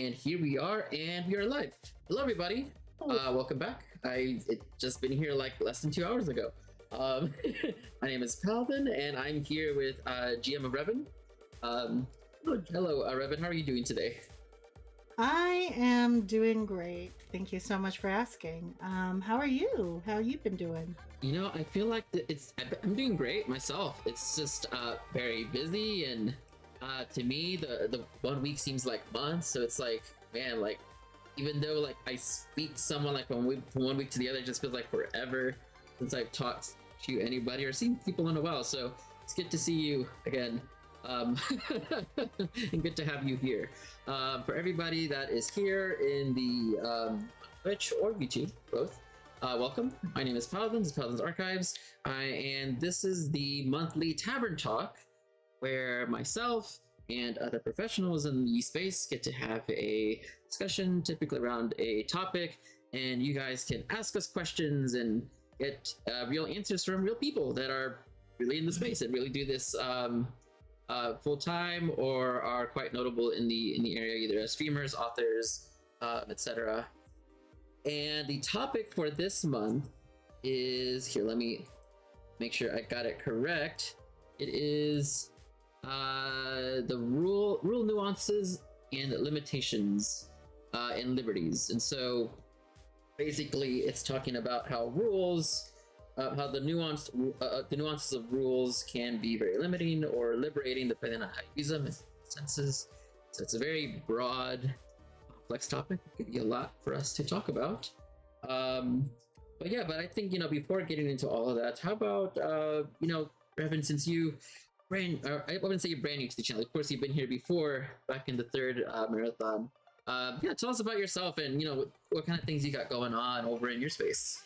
And here we are, and we are live. Hello, everybody. Welcome back. It just been here like less than 2 hours ago. My name is Paladin, and I'm here with GMofReven. Hello, Reven. How are you doing today? I am doing great. Thank you so much for asking. How are you? How you been doing? You know, I feel like I'm doing great myself. It's just very busy, and to me, the 1 week seems like months. So it's like, man, like even though like I speak to someone like from 1 week to the other, it just feels like forever since I've talked to anybody or seen people in a while. So it's good to see you again. And good to have you here. For everybody that is here in the Twitch or YouTube, both, welcome. My name is Paladin. This is Paladin's Archives, and this is the monthly Tavern Talk, where myself and other professionals in the space get to have a discussion, typically around a topic, and you guys can ask us questions and get real answers from real people that are really in the space and really do this full time or are quite notable in the area, either as streamers, authors, etc. And the topic for this month is here. Let me make sure I got it correct. It is the rule nuances and limitations and liberties. And so basically, it's talking about how rules. How the nuances of rules can be very limiting or liberating depending on how you use them in senses. So it's a very broad, complex topic. It could be a lot for us to talk about. But I think, before getting into all of that, how about Reven, since you I wouldn't say you're brand new to the channel. Of course, you've been here before, back in the third marathon. Tell us about yourself and what kind of things you got going on over in your space.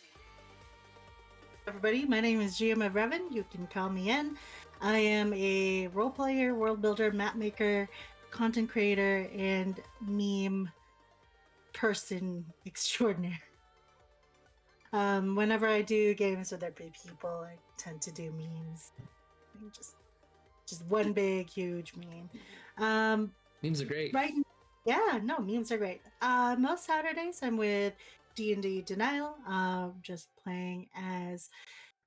Everybody, my name is GMofReven. You can call me in. I am a role player, world builder, map maker, content creator, and meme person extraordinaire. Whenever I do games with other people, I tend to do memes. Just one big, huge meme. Memes are great. Right? Yeah, no, memes are great. Most Saturdays I'm with D&D Denial, just playing as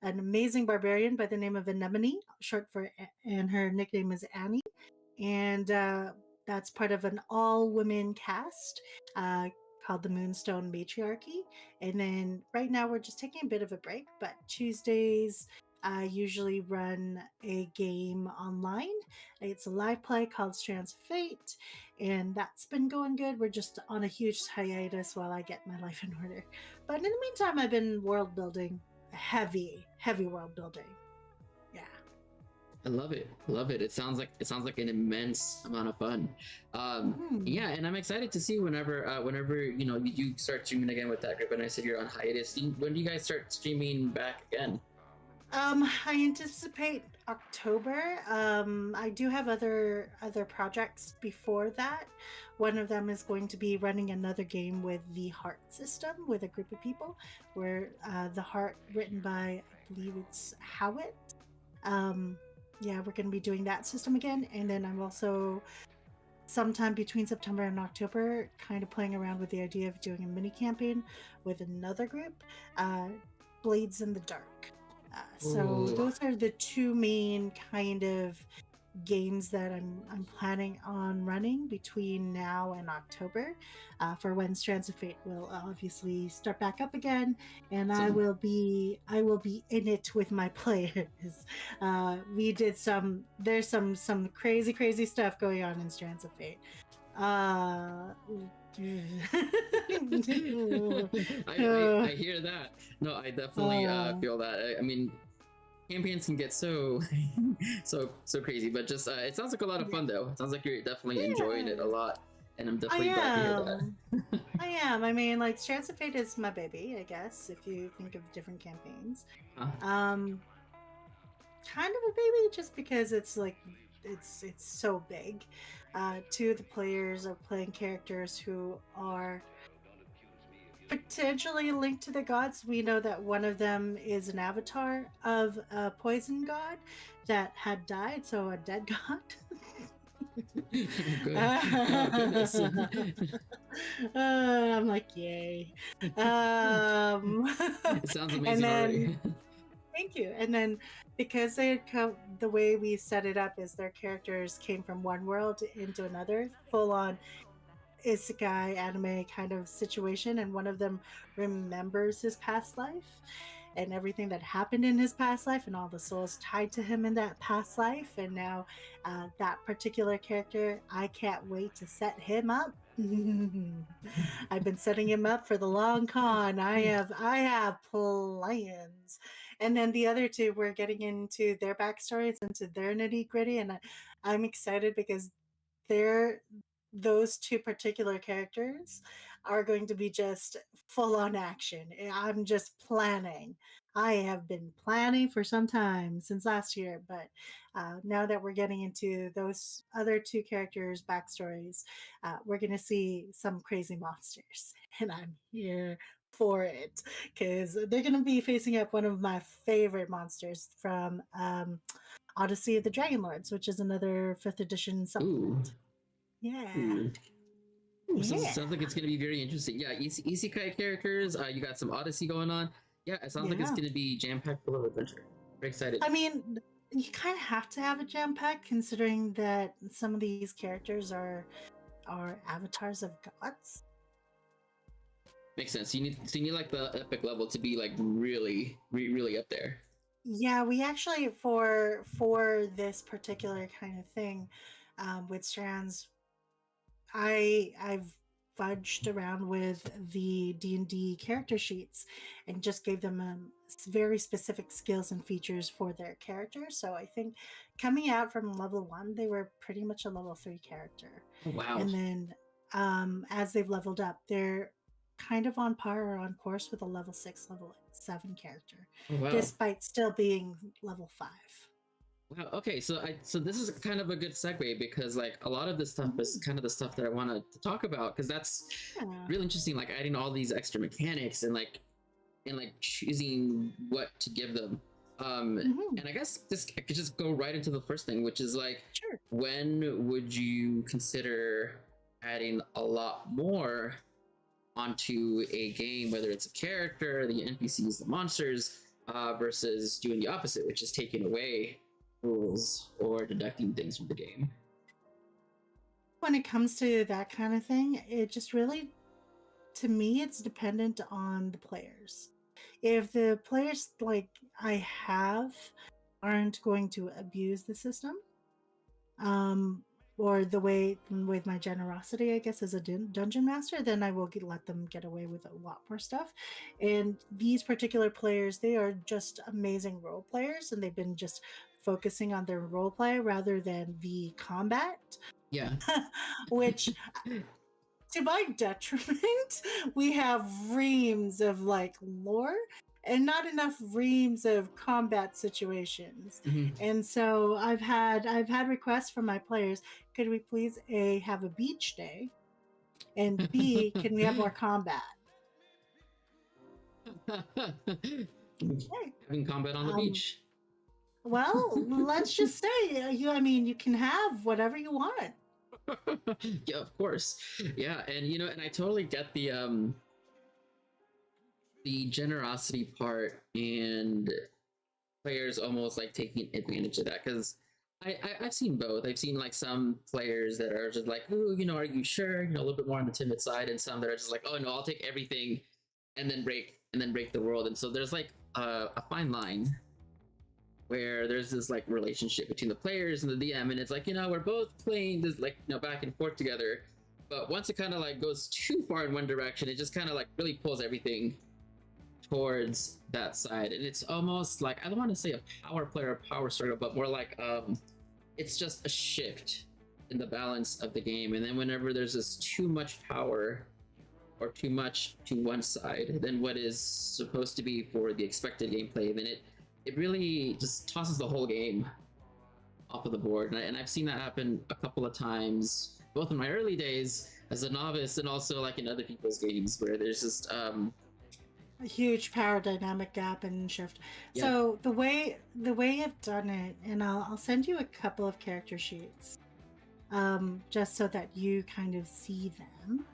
an amazing barbarian by the name of Anemone, and her nickname is Annie. And that's part of an all-women cast called the Moonstone Matriarchy. And then right now we're just taking a bit of a break, but Tuesdays I usually run a game online. It's a live play called Strands of Fate, and that's been going good. We're just on a huge hiatus while I get my life in order. But in the meantime, I've been world building, heavy world building. Yeah. I love it. It sounds like an immense amount of fun. Yeah, and I'm excited to see whenever you do start streaming again with that group. And I said you're on hiatus. When do you guys start streaming back again? I anticipate October. I do have other projects before that. One of them is going to be running another game with the Heart system with a group of people, where the Heart, written by, I believe it's Howitt. Yeah, we're going to be doing that system again. And then I'm also, sometime between September and October, kind of playing around with the idea of doing a mini campaign with another group, Blades in the Dark. So those are the two main kind of games that I'm planning on running between now and October, for when Strands of Fate will obviously start back up again, and I will be in it with my players. There's some crazy stuff going on in Strands of Fate. I hear that. No, I definitely feel that. I mean, campaigns can get so crazy, but just it sounds like a lot of fun though. It sounds like you're definitely enjoying it a lot, and I'm definitely glad to hear that. I am. I mean, like, Strands of Fate is my baby, I guess, if you think of different campaigns. Kind of a baby just because it's like it's so big. Two of the players are playing characters who are potentially linked to the gods. We know that one of them is an avatar of a poison god that had died, so a dead god. Good. Oh goodness. I'm like, yay. Um, It sounds and amazing then already. thank you. And then because they had come, the way we set it up is their characters came from one world into another, full on isekai anime kind of situation, and one of them remembers his past life and everything that happened in his past life and all the souls tied to him in that past life. And now that particular character, I can't wait to set him up. I've been setting him up for the long con. I have plans. And then the other two, we're getting into their backstories, into their nitty gritty, and I'm excited because they're those two particular characters are going to be just full on action. I'm just planning. I have been planning for some time since last year, but now that we're getting into those other two characters' backstories, we're going to see some crazy monsters, and I'm here for it because they're going to be facing up one of my favorite monsters from Odyssey of the Dragon Lords, which is another fifth edition Ooh. supplement. Yeah. Ooh. Ooh, so Yeah. sounds like it's gonna be very interesting. Yeah, isekai characters. You got some Odyssey going on. Yeah, it sounds like it's Yeah. gonna be jam packed full of adventure. Very excited. I mean, you kind of have to have a jam pack considering that some of these characters are avatars of gods. Makes sense. You need like the epic level to be like really, really up there. Yeah, we actually for this particular kind of thing with strands, I've fudged around with the D&D character sheets and just gave them very specific skills and features for their character. So I think coming out from level 1, they were pretty much a level 3 character. Oh, wow. And then as they've leveled up, they're kind of on par or on course with a level 6, level 7 character, Oh, wow. despite still being level 5. Wow. Okay. So this is kind of a good segue because like a lot of this stuff is kind of the stuff that I wanted to talk about because that's Yeah. really interesting. Like adding all these extra mechanics and like choosing what to give them. And I guess I could just go right into the first thing, which is like, Sure. when would you consider adding a lot more onto a game, whether it's a character, the NPCs, the monsters, versus doing the opposite, which is taking away rules or deducting things from the game? When it comes to that kind of thing, it just really, to me, it's dependent on the players. If the players like I have aren't going to abuse the system, or the way with my generosity, I guess, as a dungeon master, then I will let them get away with a lot more stuff. And these particular players, they are just amazing role players, and they've been just focusing on their role play rather than the combat. Yeah. Which, to my detriment, we have reams of like lore and not enough reams of combat situations. And so I've had requests from my players, could we please A, have a beach day, and B, can we have more combat? Okay. Having combat on the beach. Well, let's just say you can have whatever you want. Yeah, of course. Yeah, and and I totally get the generosity part and players almost like taking advantage of that because I've seen both. I've seen like some players that are just like, oh, are you sure? A little bit more on the timid side, and some that are just like, oh no, I'll take everything, and then break the world. And so there's like a fine line where there's this like relationship between the players and the DM, and it's like we're both playing this like back and forth together, but once it kind of like goes too far in one direction, it just kind of like really pulls everything towards that side, and it's almost like I don't want to say a power play or a power struggle, but more like it's just a shift in the balance of the game. And then whenever there's this too much power or too much to one side than what is supposed to be for the expected gameplay, then it really just tosses the whole game off of the board. And I've seen that happen a couple of times, both in my early days as a novice and also like in other people's games where there's just a huge power dynamic gap and shift. Yeah. So the way I've done it, and I'll send you a couple of character sheets just so that you kind of see them.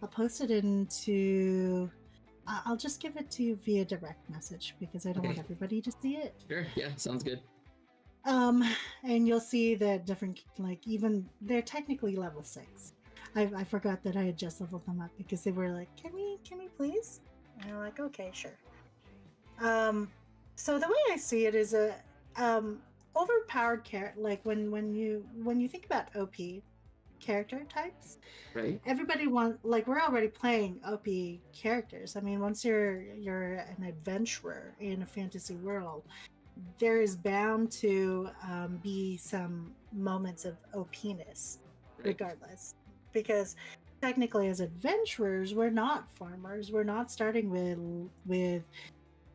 I'll post it into. I'll just give it to you via direct message because I don't want everybody to see it. Sure. Yeah, sounds good. And you'll see that different, like even they're technically level 6. I forgot that I had just leveled them up because they were like, can we please? And I'm like, okay, sure. So the way I see it is a overpowered character. Like when you think about OP character types, Right. everybody we're already playing OP characters. I mean, once you're an adventurer in a fantasy world, there is bound to be some moments of OP-ness, regardless, because technically as adventurers we're not farmers. We're not starting with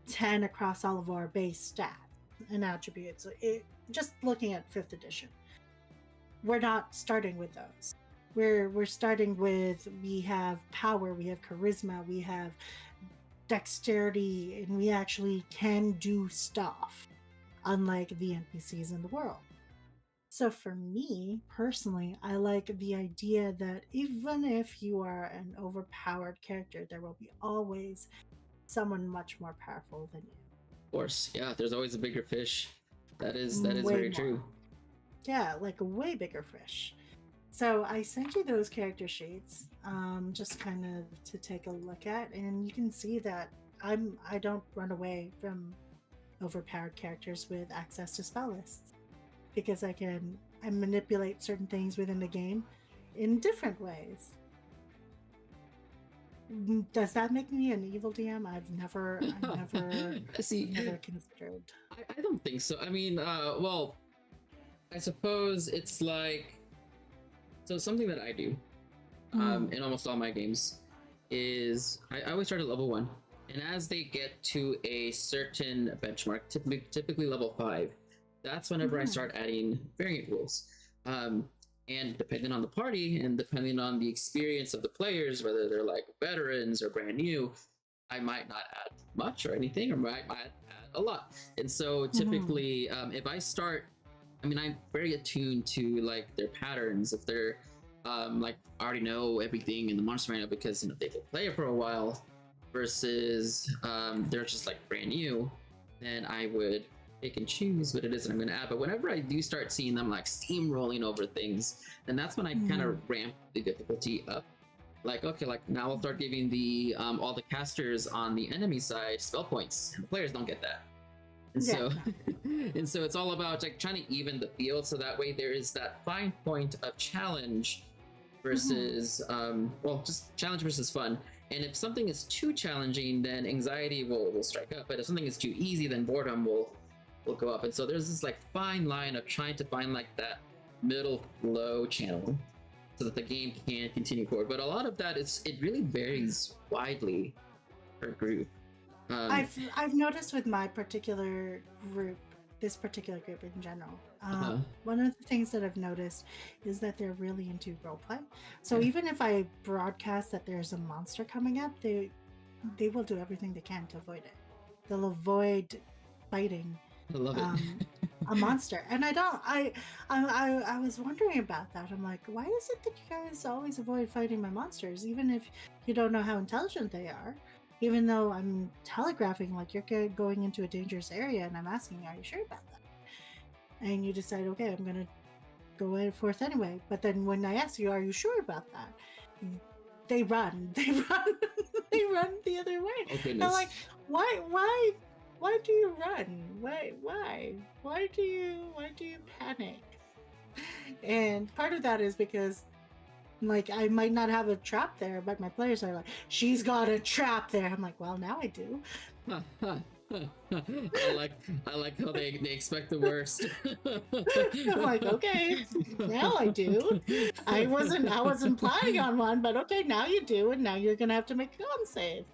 10 across all of our base stats and attributes. Just looking at 5th edition, we're not starting with those. We're starting with, we have power, we have charisma, we have dexterity, and we actually can do stuff, unlike the NPCs in the world. So for me personally, I like the idea that even if you are an overpowered character, there will be always someone much more powerful than you. Of course, yeah. There's always a bigger fish. That is Way very more. true. Yeah, like a way bigger fish. So I sent you those character sheets, just kind of to take a look at, and you can see that I don't run away from overpowered characters with access to spell lists, because I manipulate certain things within the game in different ways. Does that make me an evil DM? I've never never considered. I don't think so. I mean, well, I suppose it's like, so something that I do in almost all my games is I always start at level 1, and as they get to a certain benchmark, typically level 5, that's whenever I start adding variant rules. And depending on the party and depending on the experience of the players, whether they're like veterans or brand new, I might not add much or anything, or might add a lot. And so typically, if I start, I mean, I'm very attuned to like their patterns. If they're like I already know everything in the monster manual because they've been playing for a while, versus they're just like brand new, then I would pick and choose what it is that I'm going to add. But whenever I do start seeing them like steamrolling over things, then that's when I kind of ramp the difficulty up. Like, okay, like now I'll start giving the all the casters on the enemy side spell points. The players don't get that. And so and so it's all about like trying to even the field, so that way there is that fine point of challenge versus well, just challenge versus fun. And if something is too challenging, then anxiety will strike up. But if something is too easy, then boredom will go up. And so there's this like fine line of trying to find like that middle low channel so that the game can continue forward. But a lot of that it really varies widely per group. I've noticed with my particular group, this particular group in general, one of the things that I've noticed is that they're really into roleplay. So even if I broadcast that there's a monster coming up, they will do everything they can to avoid it. They'll avoid fighting I love it. a monster. And I was wondering about that. I'm like, why is it that you guys always avoid fighting my monsters, even if you don't know how intelligent they are? Even though I'm telegraphing like you're going into a dangerous area, and I'm asking, are you sure about that? And you decide, okay, I'm gonna go forth anyway. But then when I ask you, are you sure about that? They run. They run the other way. Oh, I'm like, why do you run? Why do you panic? And part of that is because, like, I might not have a trap there, but my players are like, she's got a trap there. I'm like, well, now I do. I like how they expect the worst. I'm like, okay, now I do. I wasn't planning on one, but okay, now you do, and now you're gonna have to make a con save.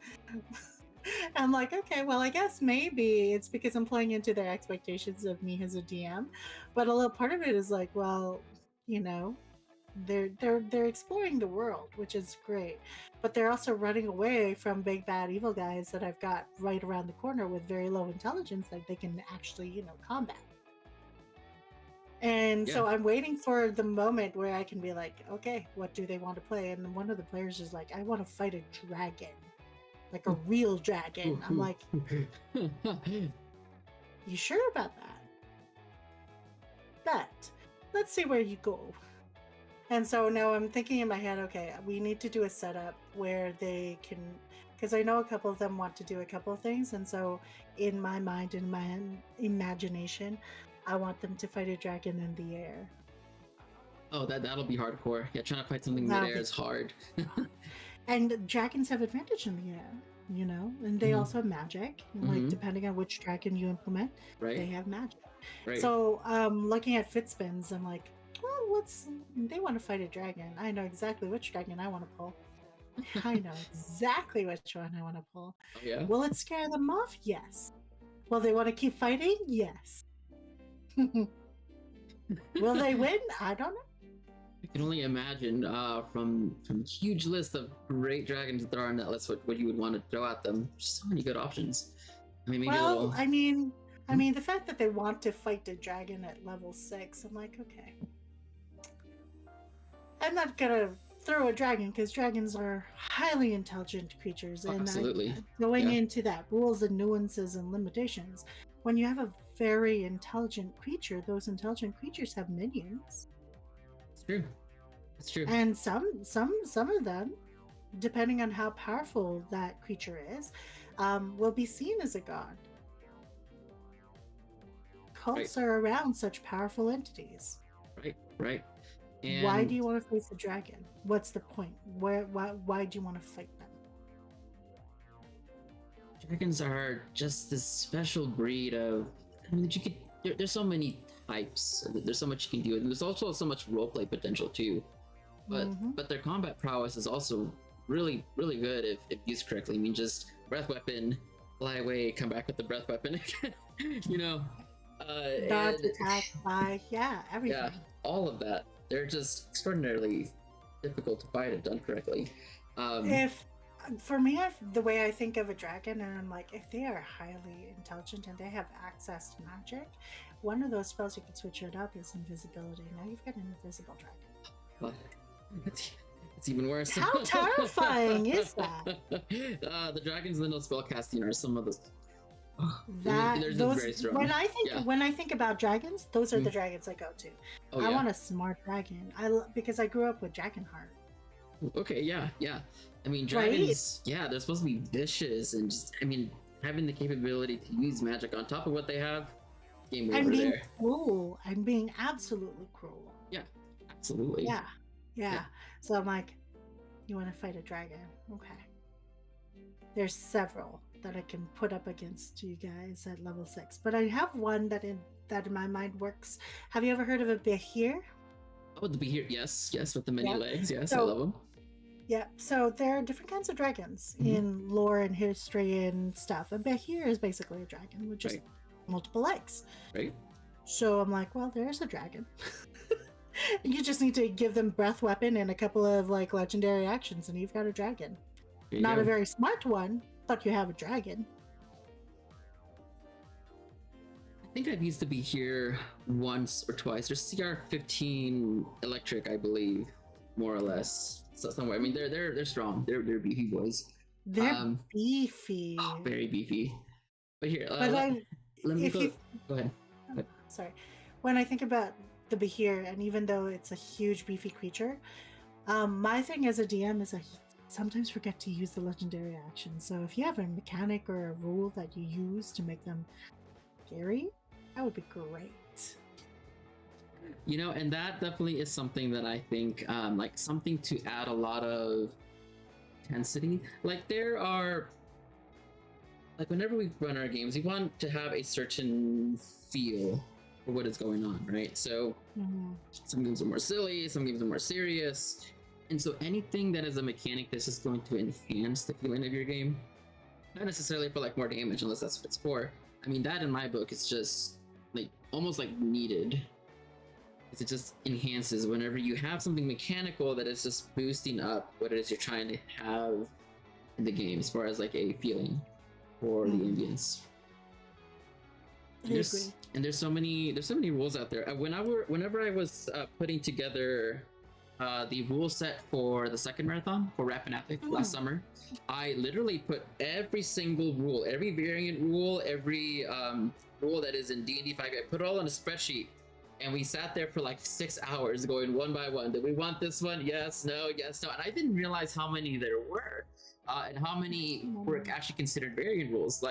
I'm like, okay, well, I guess maybe it's because I'm playing into their expectations of me as a DM, but a little part of it is like, well, you know, they're exploring the world, which is great, but they're also running away from big bad evil guys that I've got right around the corner with very low intelligence that they can actually, you know, combat. And Yeah. so I'm waiting for the moment where I can be like, okay, what do they want to play? And one of the players is like, I want to fight a dragon, like a real dragon. I'm like, you sure about that? But let's see where you go. And so now I'm thinking in my head, okay, we need to do a setup where they can, because I know a couple of them want to do a couple of things. And so in my mind, in my imagination, I want them to fight a dragon in the air. Oh, that'll be hardcore. Yeah, trying to fight something That'll midair be is hard. And dragons have advantage in the air, you know, and they also have magic. Like depending on which dragon you implement, they have magic. Right. So looking at fit spins, I'm like, well, they want to fight a dragon. I know exactly which dragon I want to pull. I know exactly which one I want to pull. Oh, yeah. Will it scare them off? Yes. Will they want to keep fighting? Yes. Will they win? I don't know. I can only imagine from huge list of great dragons that there are on that list what you would want to throw at them. So many good options. I mean, maybe well, I mean, the fact that they want to fight a dragon at level 6, I'm like, okay. I'm not gonna throw a dragon because dragons are highly intelligent creatures, and absolutely going into that rules and nuances and limitations. When you have a very intelligent creature, those intelligent creatures have minions. It's true. It's true. And some of them, depending on how powerful that creature is, will be seen as a god. Cults are around such powerful entities. Right. And why do you want to face a dragon? What's the point? Why do you want to fight them? Dragons are just this special breed of. I mean, you could. There's so many types. There's so much you can do, and there's also so much roleplay potential too. But their combat prowess is also really good if used correctly. I mean, just breath weapon, fly away, come back with the breath weapon. You know, dodge, attack, fly, everything. Yeah, all of that. They're just extraordinarily difficult to fight if done correctly. For me, the way I think of a dragon, and I'm like, if they are highly intelligent and they have access to magic, one of those spells you can switch it up is invisibility. Now you've got an invisible dragon. It's even worse. How terrifying is that? The dragons that know spellcasting are some of the. Those very strong. When I think about dragons, those are the dragons I go to. I want a smart dragon. Because I grew up with Dragonheart. Okay, yeah. I mean, dragons, they're supposed to be vicious and just, I mean, having the capability to use magic on top of what they have, game over being there. Cruel. And being absolutely cruel. Yeah, absolutely. Yeah. So I'm like, you want to fight a dragon? Okay. There's several that I can put up against you guys at level 6. But I have one that in my mind works. Have you ever heard of a Behir? Oh, the Behir, yes, with the many legs, yes, so, I love them. Yeah, so there are different kinds of dragons in lore and history and stuff. A Behir is basically a dragon with just multiple legs. Right. So I'm like, well, there's a dragon. You just need to give them breath weapon and a couple of like legendary actions and you've got a dragon. Not a very smart one, but you have a dragon. I think I've used to be here once or twice. There's CR15 electric, I believe, more or less. So somewhere. I mean, they're strong. They're beefy boys. They're beefy. Oh, very beefy. But here, but let me go. Go ahead. Sorry. When I think about the Behir, and even though it's a huge beefy creature, my thing as a DM is I sometimes forget to use the legendary action. So if you have a mechanic or a rule that you use to make them scary, that would be great. You know, and that definitely is something that I think, like something to add a lot of intensity. Like there are, like whenever we run our games, we want to have a certain feel for what is going on, right? So some games are more silly, some games are more serious. And so anything that is a mechanic that's just going to enhance the feeling of your game, not necessarily for like more damage unless that's what it's for. I mean, that in my book is just like almost like needed. It just enhances whenever you have something mechanical that is just boosting up what it is you're trying to have in the game as far as like a feeling for the ambience. There's so many rules out there. Whenever I was putting together the rule set for the second marathon for Rapid last summer, I literally put every single rule, every variant rule, every rule that is in D&D 5. I put it all on a spreadsheet, and we sat there for like 6 hours going one by one. Did we want this one? Yes, no, yes, no. And I didn't realize how many there were, and how many were actually considered variant rules.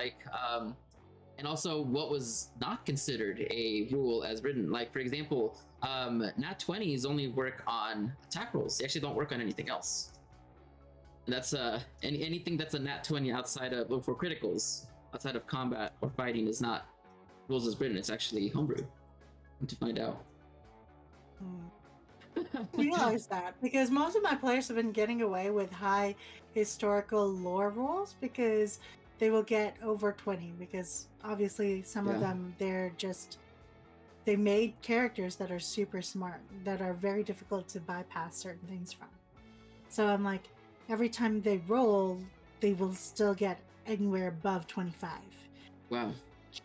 And also what was not considered a rule as written. Like, for example, nat 20s only work on attack rolls. They actually don't work on anything else. And that's anything that's a nat 20 outside of, for criticals, outside of combat or fighting, is not rules as written. It's actually homebrew. To find out. I realize that because most of my players have been getting away with high historical lore rules because they will get over 20, because obviously some of them, they made characters that are super smart, that are very difficult to bypass certain things from. So I'm like, every time they roll, they will still get anywhere above 25. Wow.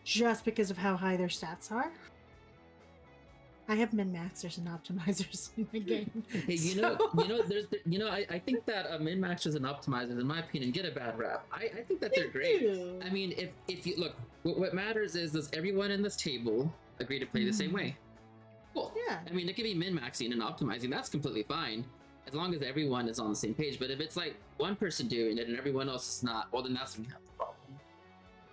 Just because of how high their stats are. I have min-maxers and optimizers in the game. Hey, I think that min-maxers and optimizers, in my opinion, get a bad rap. I think that they're great. I mean, if you look, what matters is, does everyone in this table agree to play the same way? Cool. Yeah. I mean, it could be min-maxing and optimizing. That's completely fine, as long as everyone is on the same page. But if it's like one person doing it and everyone else is not, well, then that's when you have the problem.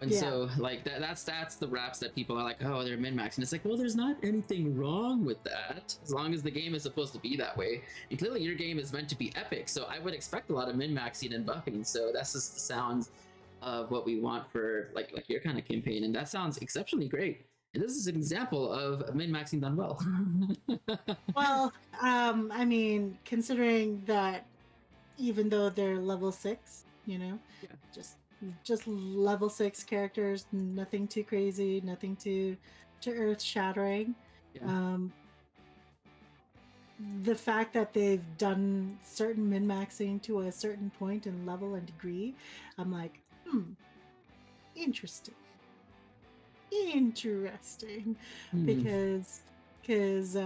And so, like, that's the raps that people are like, oh, they're min-maxing. It's like, well, there's not anything wrong with that, as long as the game is supposed to be that way. And clearly your game is meant to be epic, so I would expect a lot of min-maxing and buffing. So that's just the sounds of what we want for like your kind of campaign, and that sounds exceptionally great. And this is an example of min-maxing done well. Well, I mean, considering that even though they're level 6, just level 6 characters, nothing too crazy, nothing too earth shattering. The fact that they've done certain min-maxing to a certain point in level and degree, I'm like, interesting, because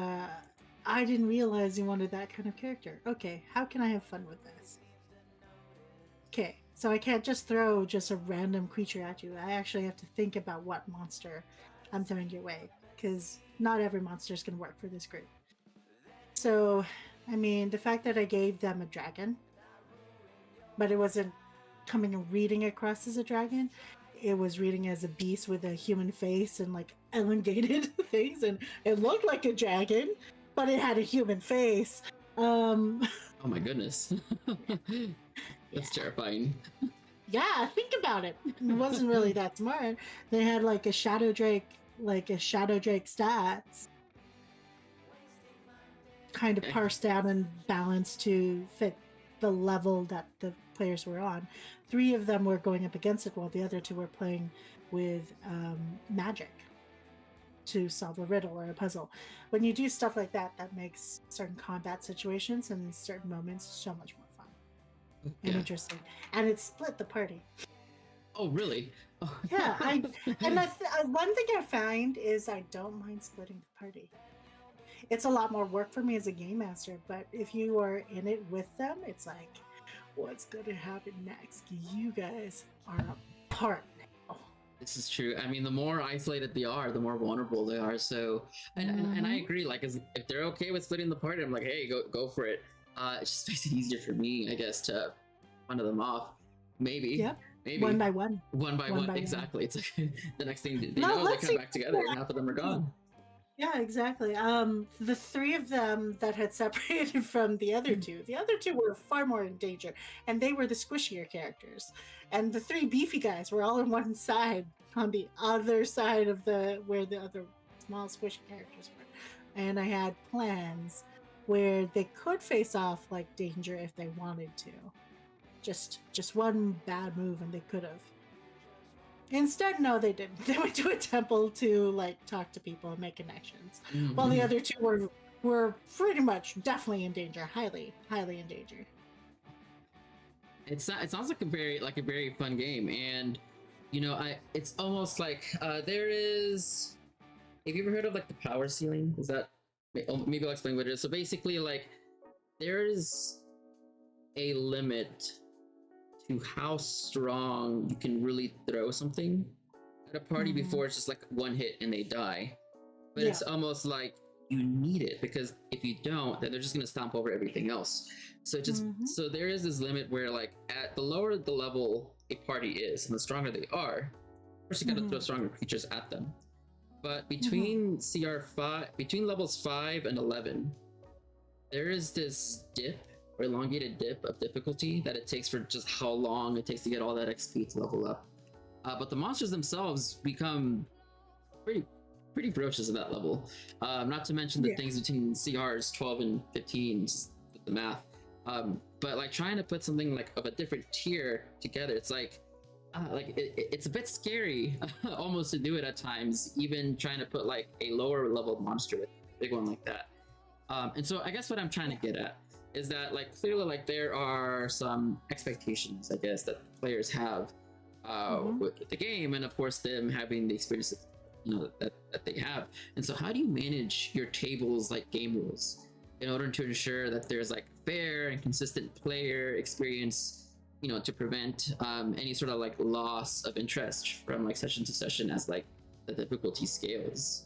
I didn't realize you wanted that kind of character. Okay, how can I have fun with this? Okay, so I can't just throw just a random creature at you. I actually have to think about what monster I'm throwing your way, because not every monster is going to work for this group. So, I mean, the fact that I gave them a dragon, but it wasn't coming and reading across as a dragon, it was reading as a beast with a human face and like elongated things, and it looked like a dragon, but it had a human face. Oh my goodness. That's terrifying. Yeah, think about it. It wasn't really that smart. They had like a shadow drake stats kind of parsed out and balanced to fit the level that the players were on. 3 of them were going up against it, while the other 2 were playing with magic to solve a riddle or a puzzle. When you do stuff like that, that makes certain combat situations and certain moments so much more fun and interesting. And it split the party. Oh, really? Oh. Yeah. One thing I find is I don't mind splitting the party. It's a lot more work for me as a game master, but if you are in it with them, it's like, what's going to happen next? You guys are apart now. This is true. I mean, the more isolated they are, the more vulnerable they are. So, and I agree. Like, if they're okay with splitting the party, I'm like, hey, go for it. It just makes it easier for me, I guess, to one of them off. Maybe. Yep. Maybe. One by one. Exactly. It's like the next thing they know, they come back together, and half of them are gone. Yeah, exactly. The 3 of them that had separated from the other 2, were far more in danger, and they were the squishier characters. And the 3 beefy guys were all on one side, on the other side of where the other small squishy characters were. And I had plans where they could face off like danger if they wanted to. Just one bad move and they could have. Instead, no, they didn't. They went to a temple to like talk to people and make connections, while the other 2 were pretty much definitely in danger, highly in danger. It sounds like a very fun game, and it's almost like there is. Have you ever heard of like the power ceiling? Is that maybe I'll explain what it is. So basically, like there's a limit to how strong you can really throw something at a party before it's just like one hit and they die. But it's almost like you need it, because if you don't, then they're just gonna stomp over everything else. So so there is this limit where like at the lower the level a party is and the stronger they are, of course you gotta throw stronger creatures at them. But between between levels 5 and 11, there is this dip or elongated dip of difficulty that it takes for just how long it takes to get all that XP to level up. But the monsters themselves become pretty ferocious at that level. Not to mention the things between CRs 12 and 15, just with the math. But like trying to put something like of a different tier together, it's like it's a bit scary almost to do it at times, even trying to put like a lower level monster with a big one like that. And so I guess what I'm trying to get at is that like clearly like there are some expectations, I guess, that players have with the game, and of course them having the experiences that they have. And so how do you manage your tables like game rules in order to ensure that there's like fair and consistent player experience, to prevent any sort of like loss of interest from like session to session as like the difficulty scales?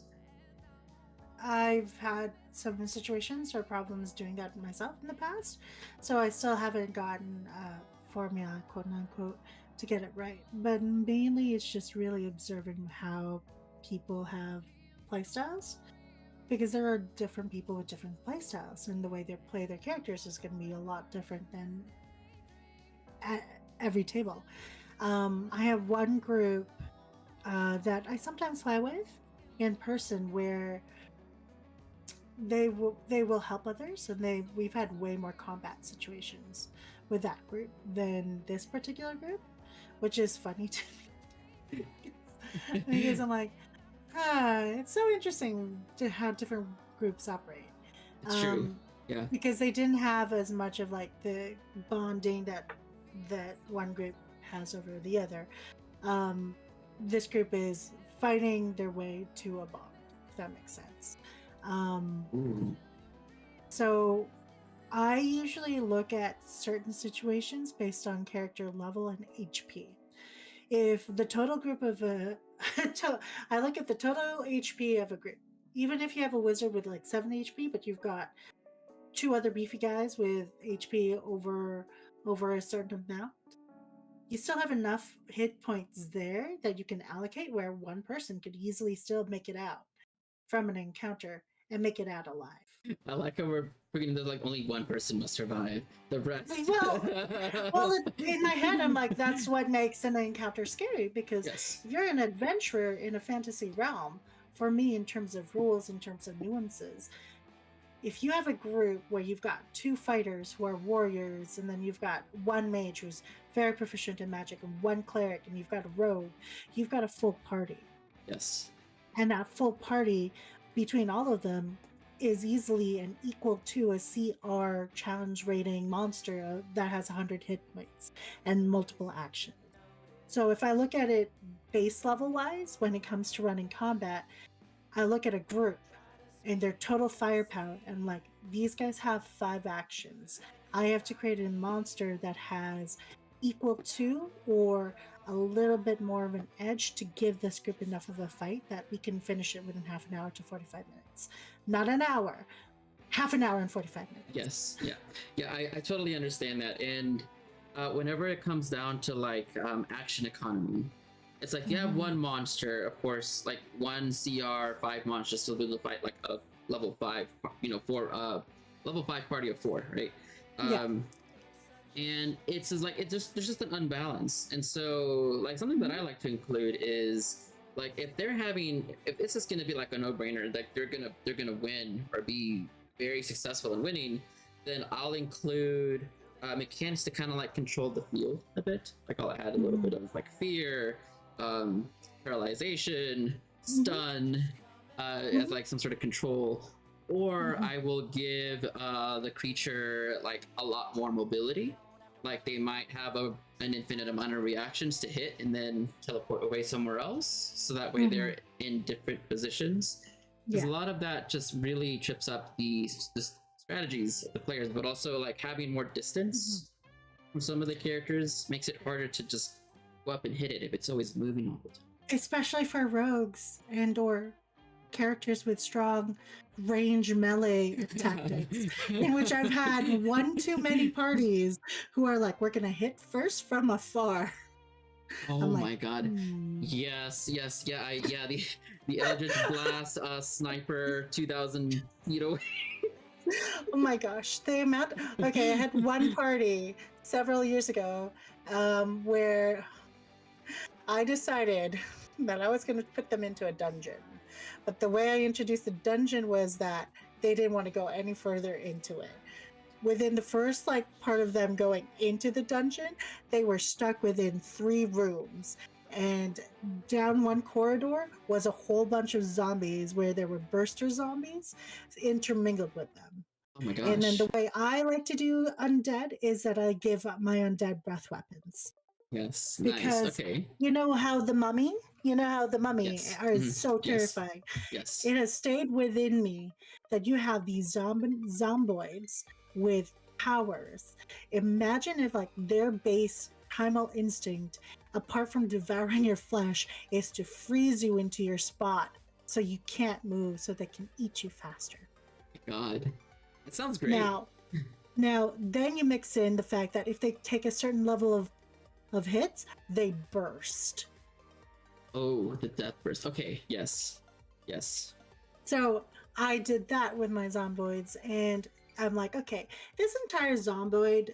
I've had some situations or problems doing that myself in the past, so I still haven't gotten a formula, quote unquote, to get it right. But mainly it's just really observing how people have playstyles, because there are different people with different playstyles, and the way they play their characters is going to be a lot different than at every table. I have one group that I sometimes play with in person where they will help others, and we've had way more combat situations with that group than this particular group, which is funny to me. Because I'm like, it's so interesting to how different groups operate. It's true. Yeah. Because they didn't have as much of like the bonding that one group has over the other. This group is fighting their way to a bond, if that makes sense. So I usually look at certain situations based on character level and HP. If the total group of I look at the total HP of a group. Even if you have a wizard with like 7 HP, but you've got 2 other beefy guys with HP over a certain amount, you still have enough hit points there that you can allocate where one person could easily still make it out from an encounter and make it out alive. I like how we're figuring that like only one person must survive. The rest. Well, in my head, I'm like, that's what makes an encounter scary, because if you're an adventurer in a fantasy realm, for me, in terms of rules, in terms of nuances, if you have a group where you've got 2 fighters who are warriors, and then you've got 1 mage who's very proficient in magic, and 1 cleric, and you've got a rogue, you've got a full party. Yes. And that full party between all of them is easily an equal to a CR challenge rating monster that has 100 hit points and multiple actions. So if I look at it base level wise, when it comes to running combat, I look at a group and their total firepower, and like, these guys have 5 actions. I have to create a monster that has equal to or a little bit more of an edge to give this group enough of a fight that we can finish it within half an hour to 45 minutes. Not an hour, half an hour and 45 minutes. Yes, yeah, I totally understand that. And whenever it comes down to like action economy, it's like you have 1 monster, of course, like 1 CR 5 monsters still able to fight like a level 5, level 5 party of 4, right? And it's just like there's just an unbalance. And so like something that I like to include is like if this is going to be like a no-brainer, like they're gonna win or be very successful in winning, then I'll include mechanics to kind of like control the field a bit. Like I'll add a little bit of like fear, paralyzation, stun, as like some sort of control, or I will give the creature like a lot more mobility, like they might have an infinite amount of reactions to hit and then teleport away somewhere else, so that way they're in different positions. Because a lot of that just really trips up the strategies of the players, but also like having more distance from some of the characters makes it harder to just go up and hit it if it's always moving all the time. Especially for rogues and or characters with strong range melee tactics, in which I've had one too many parties who are like, we're gonna hit first from afar. Oh my god. Yes, the Eldritch Blast sniper 2000 feet away. Oh my gosh, the amount. Okay, I had one party several years ago where I decided that I was going to put them into a dungeon. But the way I introduced the dungeon was that they didn't want to go any further into it. Within the first part of them going into the dungeon, they were stuck within 3 rooms. And down one corridor was a whole bunch of zombies where there were burster zombies intermingled with them. Oh my gosh. And then the way I like to do undead is that I give my undead breath weapons. Yes, because nice. Okay. you know how the mummy is so terrifying. Yes. It has stayed within me that you have these zomboids with powers. Imagine if their base primal instinct, apart from devouring your flesh, is to freeze you into your spot so you can't move, so they can eat you faster. God, that sounds great. Now then you mix in the fact that if they take a certain level of hits, they burst. Oh, the death burst. Okay, yes. So I did that with my zomboids, and I'm like, okay, this entire zomboid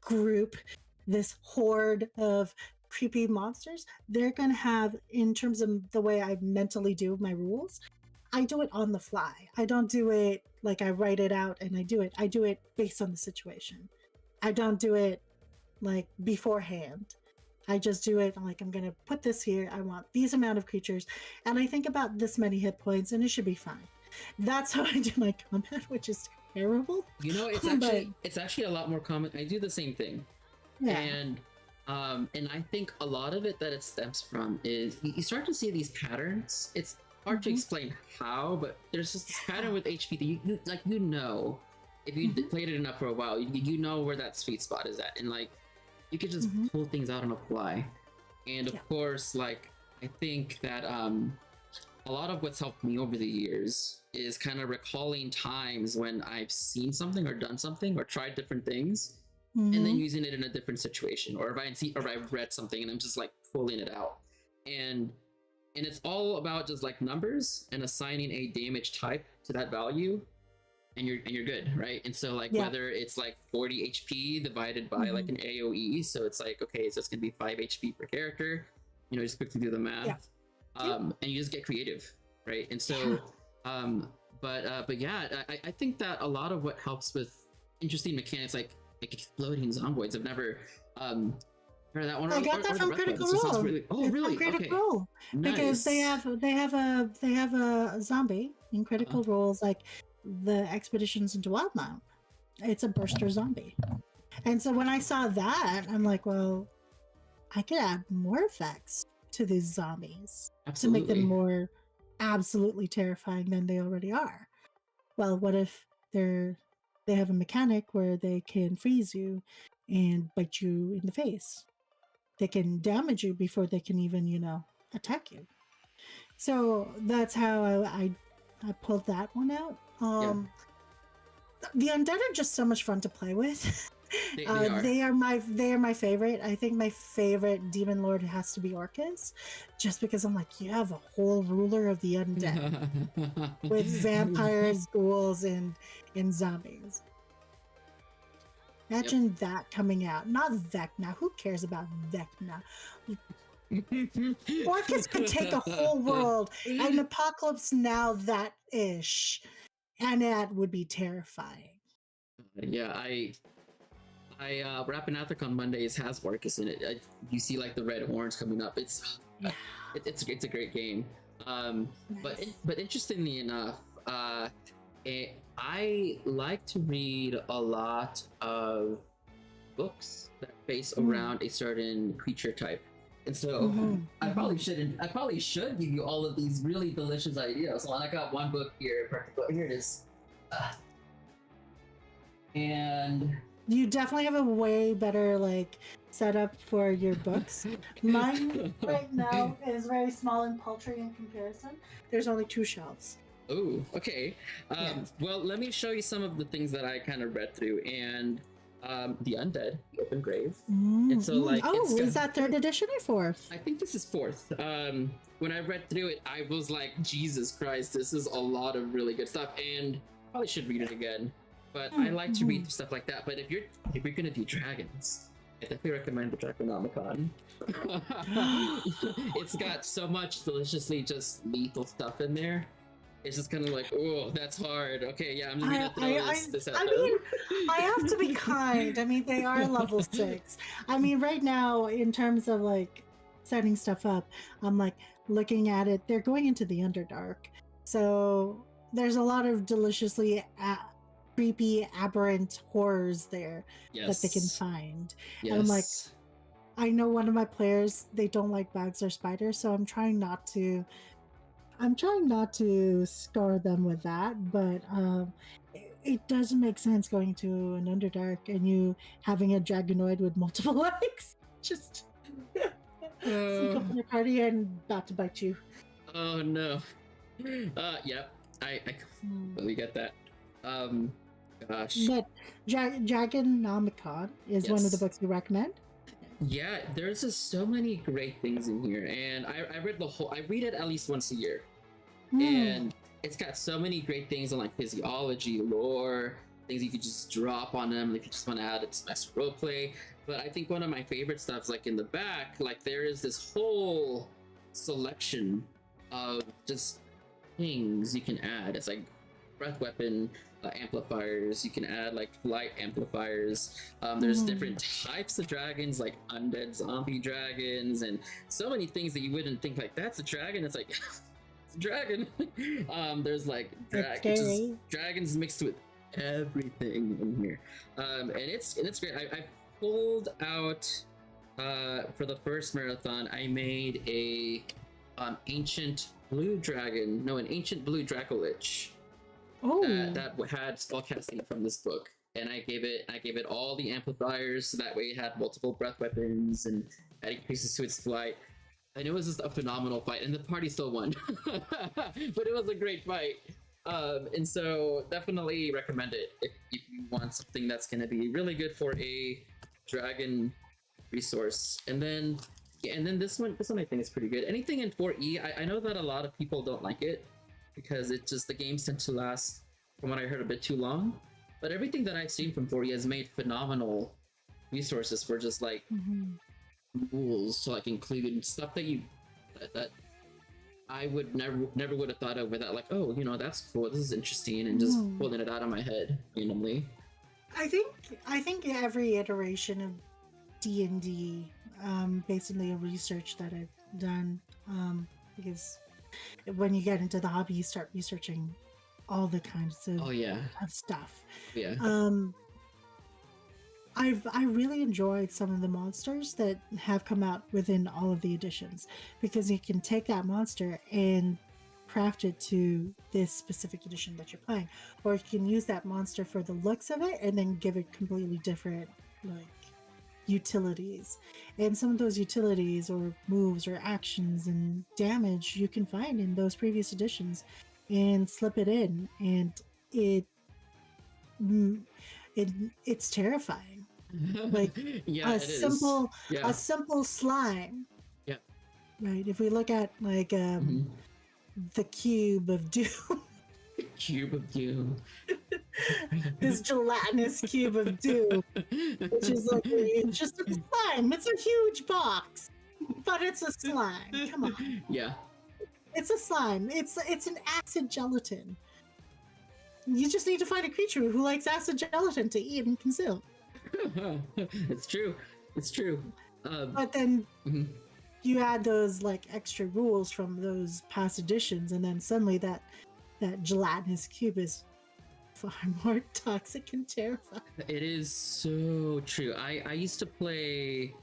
group, this horde of creepy monsters, they're gonna have, in terms of the way I mentally do my rules, I do it on the fly. I don't do it like I write it out and I do it. I do it based on the situation. I don't do it beforehand. I just do it I'm going to put this here. I want these amount of creatures. And I think about this many hit points and it should be fine. That's how I do my combat, which is terrible. It's actually a lot more common. I do the same thing. Yeah. And I think a lot of it that it stems from is you start to see these patterns. It's hard to explain how, but there's just this pattern with HP that you if you played it enough for a while, you know where that sweet spot is at, and you could just pull things out on the fly. And of course, I think that a lot of what's helped me over the years is kind of recalling times when I've seen something or done something or tried different things, and then using it in a different situation, or if I've read something and I'm just pulling it out, and it's all about just numbers and assigning a damage type to that value, and you're good, right? And so whether it's 40 HP divided by an AoE, so it's okay, so it's gonna be 5 HP per character, just quickly do the math, and you just get creative, right? And so but yeah, I think that a lot of what helps with interesting mechanics like exploding zomboids, I've never heard that one. I got that from Critical Role. Really? Critical Role. Nice. Because they have a zombie in Critical Roles, the Expeditions into Wildmount. It's a burster zombie. And so when I saw that, I'm like, well, I could add more effects to these zombies to make them more absolutely terrifying than they already are. Well, what if they have a mechanic where they can freeze you and bite you in the face? They can damage you before they can even, attack you. So that's how I pulled that one out. The undead are just so much fun to play with. They are my favorite. I think my favorite demon lord has to be Orcus, just because I'm you have a whole ruler of the undead with vampires, ghouls, and zombies. Imagine that coming out. Not Vecna. Who cares about Vecna? Orcus could take a whole world, an apocalypse now that-ish, and that would be terrifying. Yeah, I Rapinathric on Mondays has Orcus in it. You see the red horns coming up. It's a great game. Nice. But interestingly enough, I like to read a lot of books that base Mm. around a certain creature type. And so Mhm, I mhm. probably shouldn't. I probably should give you all of these really delicious ideas. So I got one book here, in particular. Here it is, and You definitely have a way better like setup for your books. Mine right now is very small and paltry in comparison. There's only 2 shelves. Oh, okay. Yeah. Well, let me show you some of the things that I kind of read through, and the undead, the open grave. And so, like, oh, is that 3rd edition or 4th? I think this is 4th. When I read through it, I was like, Jesus Christ, this is a lot of really good stuff, and probably should read it again. But I like to read stuff like that. But if you're gonna do dragons, I definitely recommend the Draconomicon. It's got so much deliciously just lethal stuff in there. It's just kind of like, oh, that's hard. Okay, yeah, I'm just gonna throw this out. I mean, I have to be kind. I mean, they are level 6. I mean, right now, in terms of like setting stuff up, I'm like looking at it. They're going into the Underdark, so there's a lot of deliciously creepy, aberrant horrors there that they can find. Yes. And I'm like, I know one of my players, they don't like bugs or spiders, so I'm trying not to scar them with that, but it doesn't make sense going to an Underdark and you having a dragonoid with multiple legs just sneak up on your party and about to bite you. Oh no. Yep. I completely get that. Gosh. But Dragonomicon is one of the books you recommend? Yeah, there's just so many great things in here, and I read it at least once a year, and it's got so many great things on like physiology, lore, things you could just drop on them if you just want to add some extra roleplay. But I think one of my favorite stuff is like in the back, like there is this whole selection of just things you can add. It's like breath weapon amplifiers. You can add like flight amplifiers. There's different types of dragons, like undead zombie dragons, and so many things that you wouldn't think like that's a dragon. It's like it's a dragon. There's like dragons mixed with everything in here, and it's great. I pulled out for the first marathon. I made an ancient blue Dracolich. That had spellcasting from this book, and I gave it all the amplifiers, so that way it had multiple breath weapons and had increases to its flight. And it was just a phenomenal fight, and the party still won, but it was a great fight. And so definitely recommend it if you want something that's going to be really good for a dragon resource. And then this one I think is pretty good. Anything in 4E, I know that a lot of people don't like it, because the games tend to last, from what I heard, a bit too long. But everything that I've seen from 4E has made phenomenal resources for just like rules to like include stuff that I would never would have thought of without like, oh, that's cool, this is interesting, and just pulling it out of my head randomly. I think every iteration of D&D, basically a research that I've done, because when you get into the hobby, you start researching all the kinds of stuff. Yeah. I really enjoyed some of the monsters that have come out within all of the editions, because you can take that monster and craft it to this specific edition that you're playing, or you can use that monster for the looks of it and then give it completely different like utilities. And some of those utilities or moves or actions and damage you can find in those previous editions and slip it in, and it's terrifying. Like a simple slime. Yeah. Right. If we look at like the cube of doom. Cube of doom. This gelatinous cube of doom, which is like it's just a slime. It's a huge box, but it's a slime. Come on. Yeah. It's a slime. It's an acid gelatin. You just need to find a creature who likes acid gelatin to eat and consume. It's true. But then you add those like extra rules from those past editions, and then suddenly that gelatinous cube is far more toxic and terrifying. It is so true. I used to play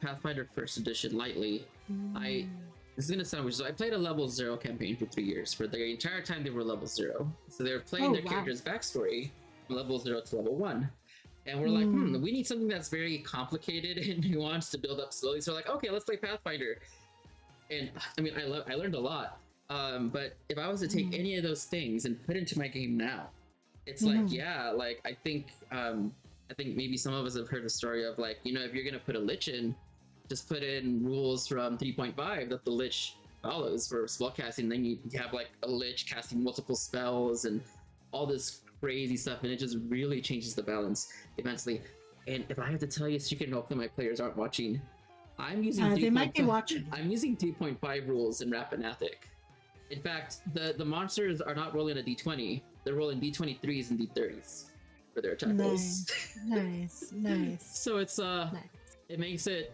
Pathfinder First Edition lightly. This is gonna sound weird. So I played a level 0 campaign for 3 years. For the entire time, they were level 0. So they were playing their character's backstory from level 0 to level 1. And we're like, we need something that's very complicated and nuanced to build up slowly. So we're like, okay, let's play Pathfinder. And I mean, I learned a lot. But if I was to take any of those things and put into my game now, it's like, yeah, like I think maybe some of us have heard the story of like, you know, if you're gonna put a lich in, just put in rules from 3.5 that the lich follows for spellcasting. Then you have like a lich casting multiple spells and all this crazy stuff, and it just really changes the balance immensely. And if I have to tell you, secret, hopefully my players aren't watching, I'm using they might be watching. I'm using 2.5 rules in Rapinathic. In fact, the monsters are not rolling a d20; they're rolling d23s and d30s for their attack rolls. Nice. So it's it makes it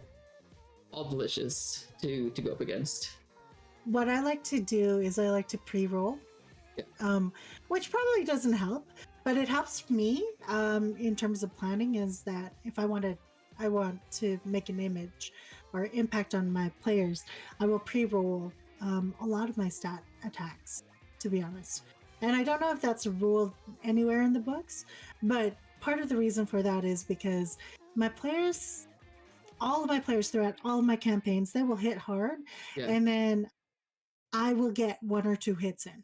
all delicious to go up against. What I like to do is I like to pre-roll. Which probably doesn't help, but it helps me in terms of planning. Is that if I want to make an image or impact on my players, I will pre-roll a lot of my stat attacks, to be honest. And I don't know if that's a rule anywhere in the books, but part of the reason for that is because all of my players throughout all of my campaigns, they will hit hard, and then I will get 1 or 2 hits in.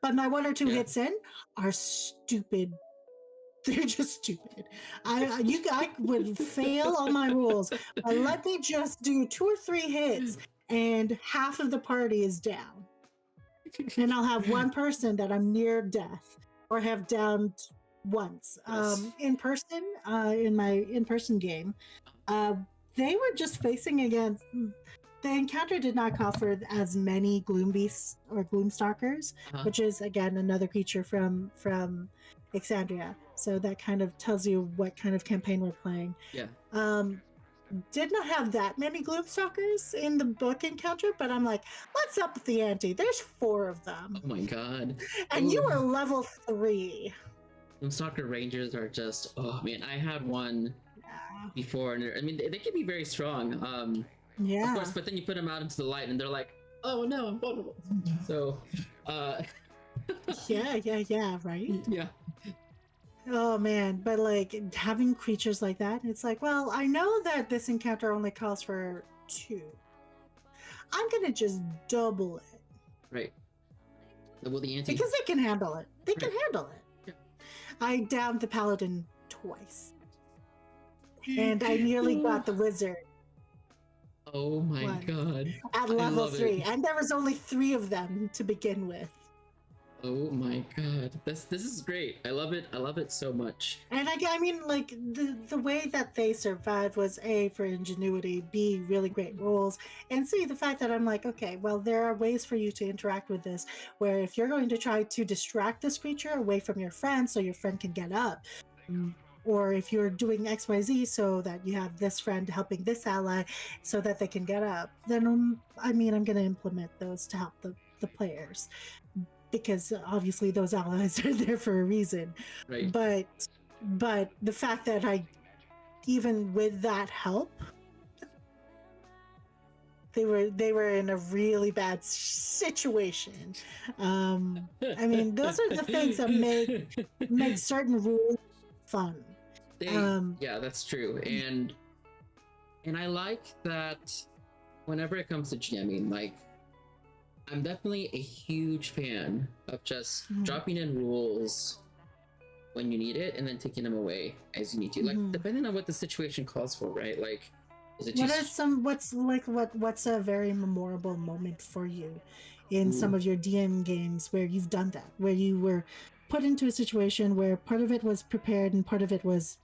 But my 1 or 2 hits in are stupid. They're just stupid. I would fail on my rules, but let me just do 2 or 3 hits, and half of the party is down. And I'll have one person that I'm near death or have downed once. In person, in my in-person game, they were just facing against. The encounter did not call for as many gloom beasts or gloomstalkers, which is again another creature from Exandria. So that kind of tells you what kind of campaign we're playing. Did not have that many gloomstalkers in the book encounter, but I'm like, let's up the ante. There's 4 of them. Oh my god! And you are level 3. Gloomstalker Rangers are just, oh man, I had one before, and I mean they can be very strong. Of course, but then you put them out into the light and they're like, oh no, I'm vulnerable. So, yeah, right? Yeah. Oh man, but like having creatures like that, it's like, well, I know that this encounter only calls for 2. I'm gonna just double it. Right. Double the ante. Because they can handle it. They can handle it. Yeah. I downed the Paladin twice. And I nearly got the wizard. Oh my god. At level 3. And there was only 3 of them to begin with. Oh my god. This is great. I love it so much. And I mean, like, the way that they survived was A, for ingenuity, B, really great rolls, and C, the fact that I'm like, okay, well, there are ways for you to interact with this, where if you're going to try to distract this creature away from your friend so your friend can get up, or if you're doing XYZ so that you have this friend helping this ally so that they can get up, then I'm going to implement those to help the players, because obviously those allies are there for a reason. Right. But the fact that even with that help, they were in a really bad situation. I mean, those are the things that make certain rules fun. Yeah, that's true. And I like that whenever it comes to GMing, like, I'm definitely a huge fan of just dropping in rules when you need it and then taking them away as you need to. Like, depending on what the situation calls for, right? Like, is it what's a very memorable moment for you in some of your DM games where you've done that, where you were put into a situation where part of it was prepared and part of it was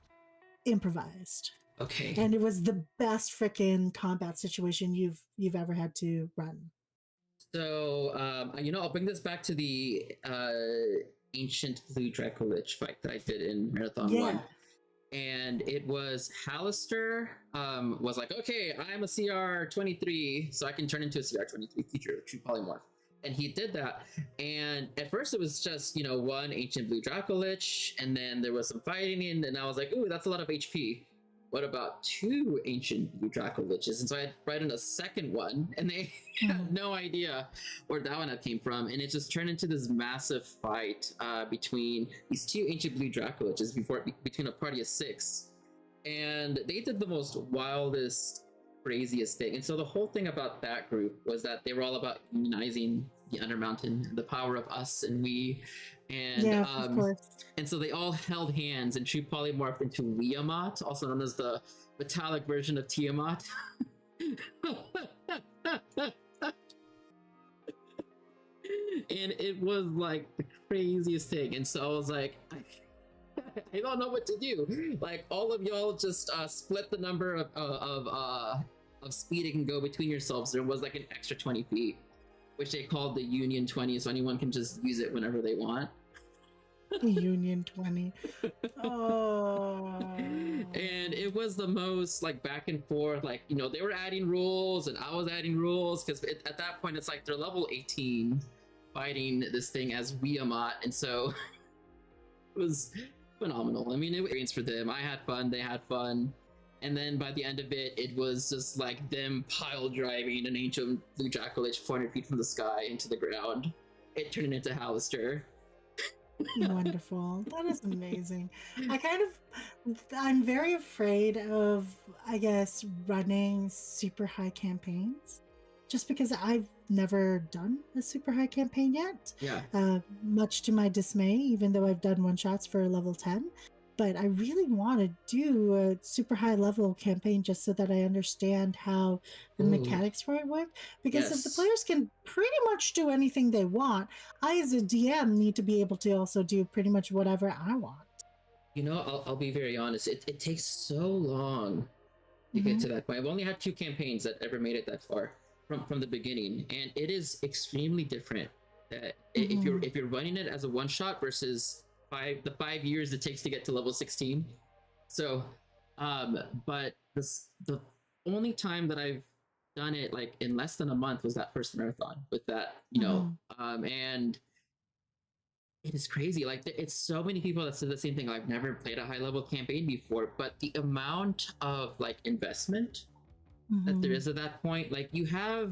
improvised? Okay. And it was the best freaking combat situation you've ever had to run. So, I'll bring this back to the ancient blue Dracolich fight that I did in Marathon 1. And it was Hallister was like, okay, I'm a CR 23, so I can turn into a CR 23 creature, true polymorph. And he did that. And at first it was just, one ancient blue Dracolich, and then there was some fighting, and I was like, ooh, that's a lot of HP. What about 2 ancient blue Dracoliches? And so I had brought in a second one, and they had no idea where that one came from. And it just turned into this massive fight between these 2 ancient blue Dracoliches between a party of 6. And they did the most wildest, craziest thing. And so the whole thing about that group was that they were all about unionizing the Undermountain, the power of us and we. And of course. And so they all held hands, and she polymorphed into Wiamat, also known as the metallic version of Tiamat. And it was like the craziest thing. And so I was like, I don't know what to do. Like, all of y'all just split the number of speed it can go between yourselves. There was like an extra 20 feet, which they called the Union 20, so anyone can just use it whenever they want. Union 20. Oh. And it was the most like back and forth. Like, they were adding rules and I was adding rules, because at that point it's like they're level 18 fighting this thing as Wiamat, and so it was phenomenal. I mean, it was experience for them. I had fun, they had fun. And then by the end of it, it was just like them pile driving an ancient blue Dracolich 400 feet from the sky into the ground. It turned into Hallister. Wonderful. That is amazing. I'm very afraid of, I guess, running super high campaigns, just because I've never done a super high campaign yet. Yeah. Much to my dismay, even though I've done one-shots for level 10. But I really want to do a super high level campaign, just so that I understand how the mechanics for it work. Because if the players can pretty much do anything they want, I as a DM need to be able to also do pretty much whatever I want. I'll be very honest. It takes so long to get to that point. I've only had 2 campaigns that ever made it that far from the beginning, and it is extremely different. That if you're running it as a one shot versus the 5 years it takes to get to level 16. So but the only time that I've done it like in less than a month was that first marathon with that, and it is crazy. Like, it's so many people that said the same thing. I've never played a high level campaign before, but the amount of like investment that there is at that point, like, you have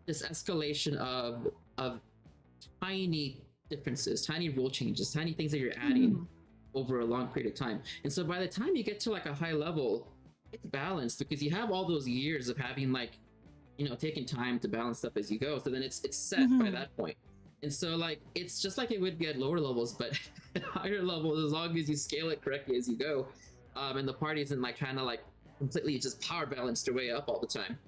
this escalation of tiny differences, tiny rule changes, tiny things that you're adding over a long period of time. And so by the time you get to like a high level, it's balanced, because you have all those years of having like, taking time to balance stuff as you go. So then it's set by that point. And so like, it's just like it would be at lower levels, but at higher levels, as long as you scale it correctly as you go, and the party isn't like trying to like completely just power balance their way up all the time.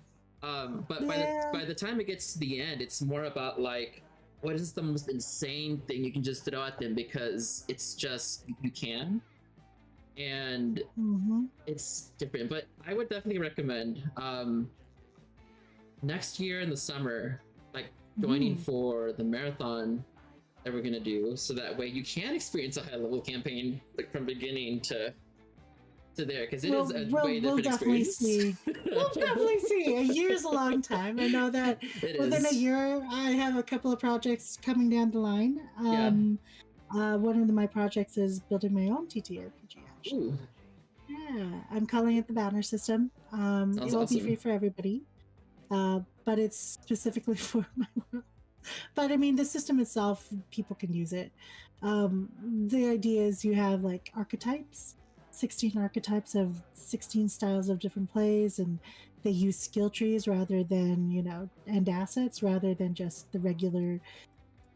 But by the time it gets to the end, it's more about like, what is the most insane thing you can just throw at them, because it's just, you can. And it's different. But I would definitely recommend next year in the summer, like, joining for the marathon that we're gonna do, so that way you can experience a high level campaign like from beginning to there, because it is a way different experience. We'll definitely see. A year's a long time. I know that within a year I have a couple of projects coming down the line. One of my projects is building my own TTRPG, actually. Ooh. Yeah, I'm calling it the Banner System. It will be free for everybody, but it's specifically for my world. But I mean, the system itself, people can use it. The idea is you have like archetypes, 16 archetypes of 16 styles of different plays, and they use skill trees rather than, and assets rather than just the regular,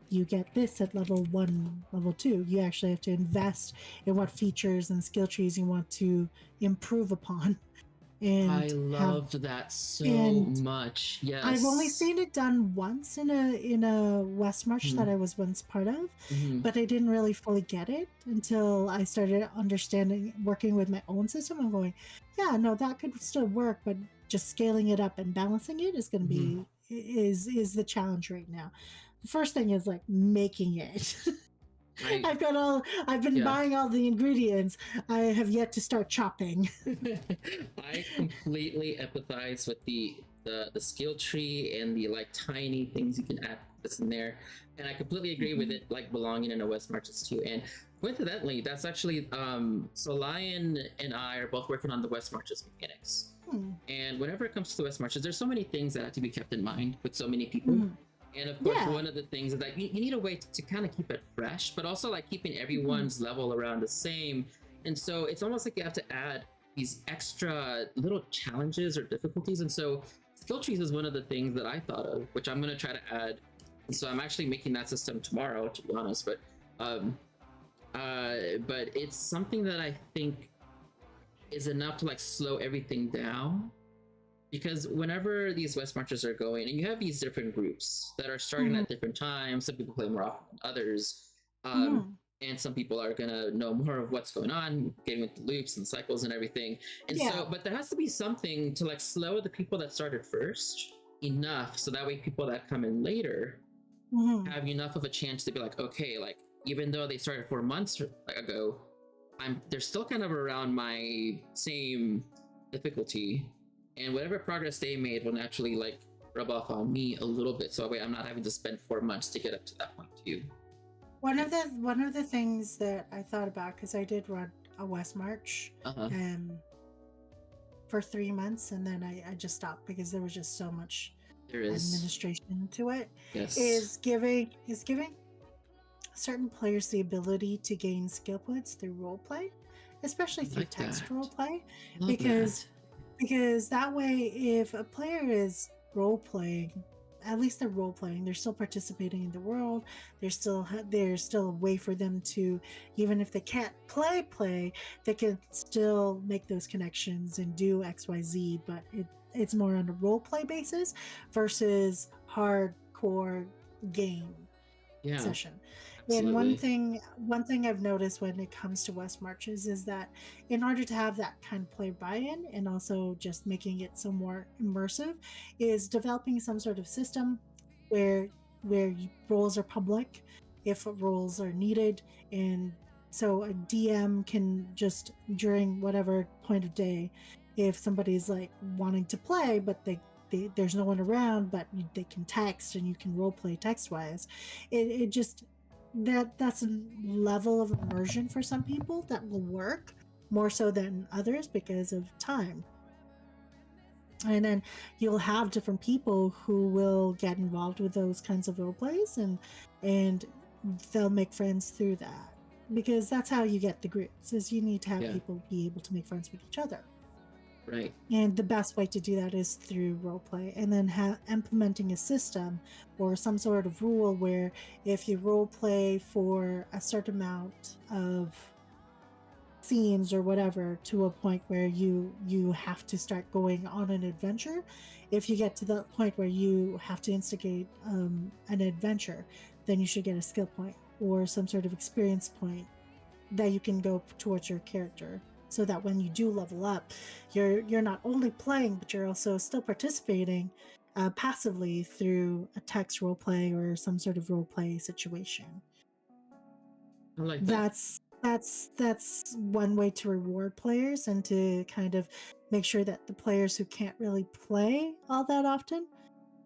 you get this at level 1, level 2. You actually have to invest in what features and skill trees you want to improve upon. And I loved that so much. Yes, I've only seen it done once in a West March that I was once part of, but I didn't really fully get it until I started working with my own system. I'm going, yeah, no, that could still work, but just scaling it up and balancing it is going to be is the challenge right now. The first thing is like making it. I've been buying all the ingredients. I have yet to start chopping. I completely empathize with the skill tree and the like tiny things you can add that's in there, and I completely agree with it, like belonging in a West Marches too. And coincidentally, that's actually so Lion and I are both working on the West Marches mechanics. And whenever it comes to the West Marches, there's so many things that have to be kept in mind with so many people. And of course, one of the things is that you need a way to kind of keep it fresh, but also like keeping everyone's level around the same. And so it's almost like you have to add these extra little challenges or difficulties. And so skill trees is one of the things that I thought of, which I'm going to try to add. And so I'm actually making that system tomorrow, to be honest. But it's something that I think is enough to like slow everything down. Because whenever these West Marches are going, and you have these different groups that are starting at different times, some people play more often than others, and some people are gonna know more of what's going on, getting with the loops and cycles and everything. And so, but there has to be something to like slow the people that started first enough, so that way people that come in later have enough of a chance to be like, okay, like even though they started 4 months ago, they're still kind of around my same difficulty. And whatever progress they made will naturally like rub off on me a little bit, so that way I'm not having to spend 4 months to get up to that point too. One of the things that I thought about, because I did run a West March for 3 months, and then I just stopped because there was just so much administration to it. Is giving certain players the ability to gain skill points through roleplay, especially through text roleplay, because that way, if a player is role-playing, at least they're role-playing, they're still participating in the world, there's still a way for them to, even if they can't play, they can still make those connections and do XYZ, but it's more on a role-play basis versus hardcore game session. Absolutely. And one thing I've noticed when it comes to West Marches is that in order to have that kind of player buy-in, and also just making it so more immersive, is developing some sort of system where roles are public if roles are needed, and so a DM can just, during whatever point of day, if somebody's like wanting to play but there's no one around, but they can text and you can role play text wise, it just that's a level of immersion for some people that will work more so than others because of time. And then you'll have different people who will get involved with those kinds of role plays, and they'll make friends through that, because that's how you get the groups, is you need to have people be able to make friends with each other. Right. And the best way to do that is through roleplay, and then implementing a system or some sort of rule where if you roleplay for a certain amount of scenes or whatever to a point where you have to start going on an adventure, if you get to the point where you have to instigate an adventure, then you should get a skill point or some sort of experience point that you can go towards your character, so that when you do level up, you're not only playing, but you're also still participating passively through a text roleplay or some sort of roleplay situation. I like that. That's one way to reward players, and to kind of make sure that the players who can't really play all that often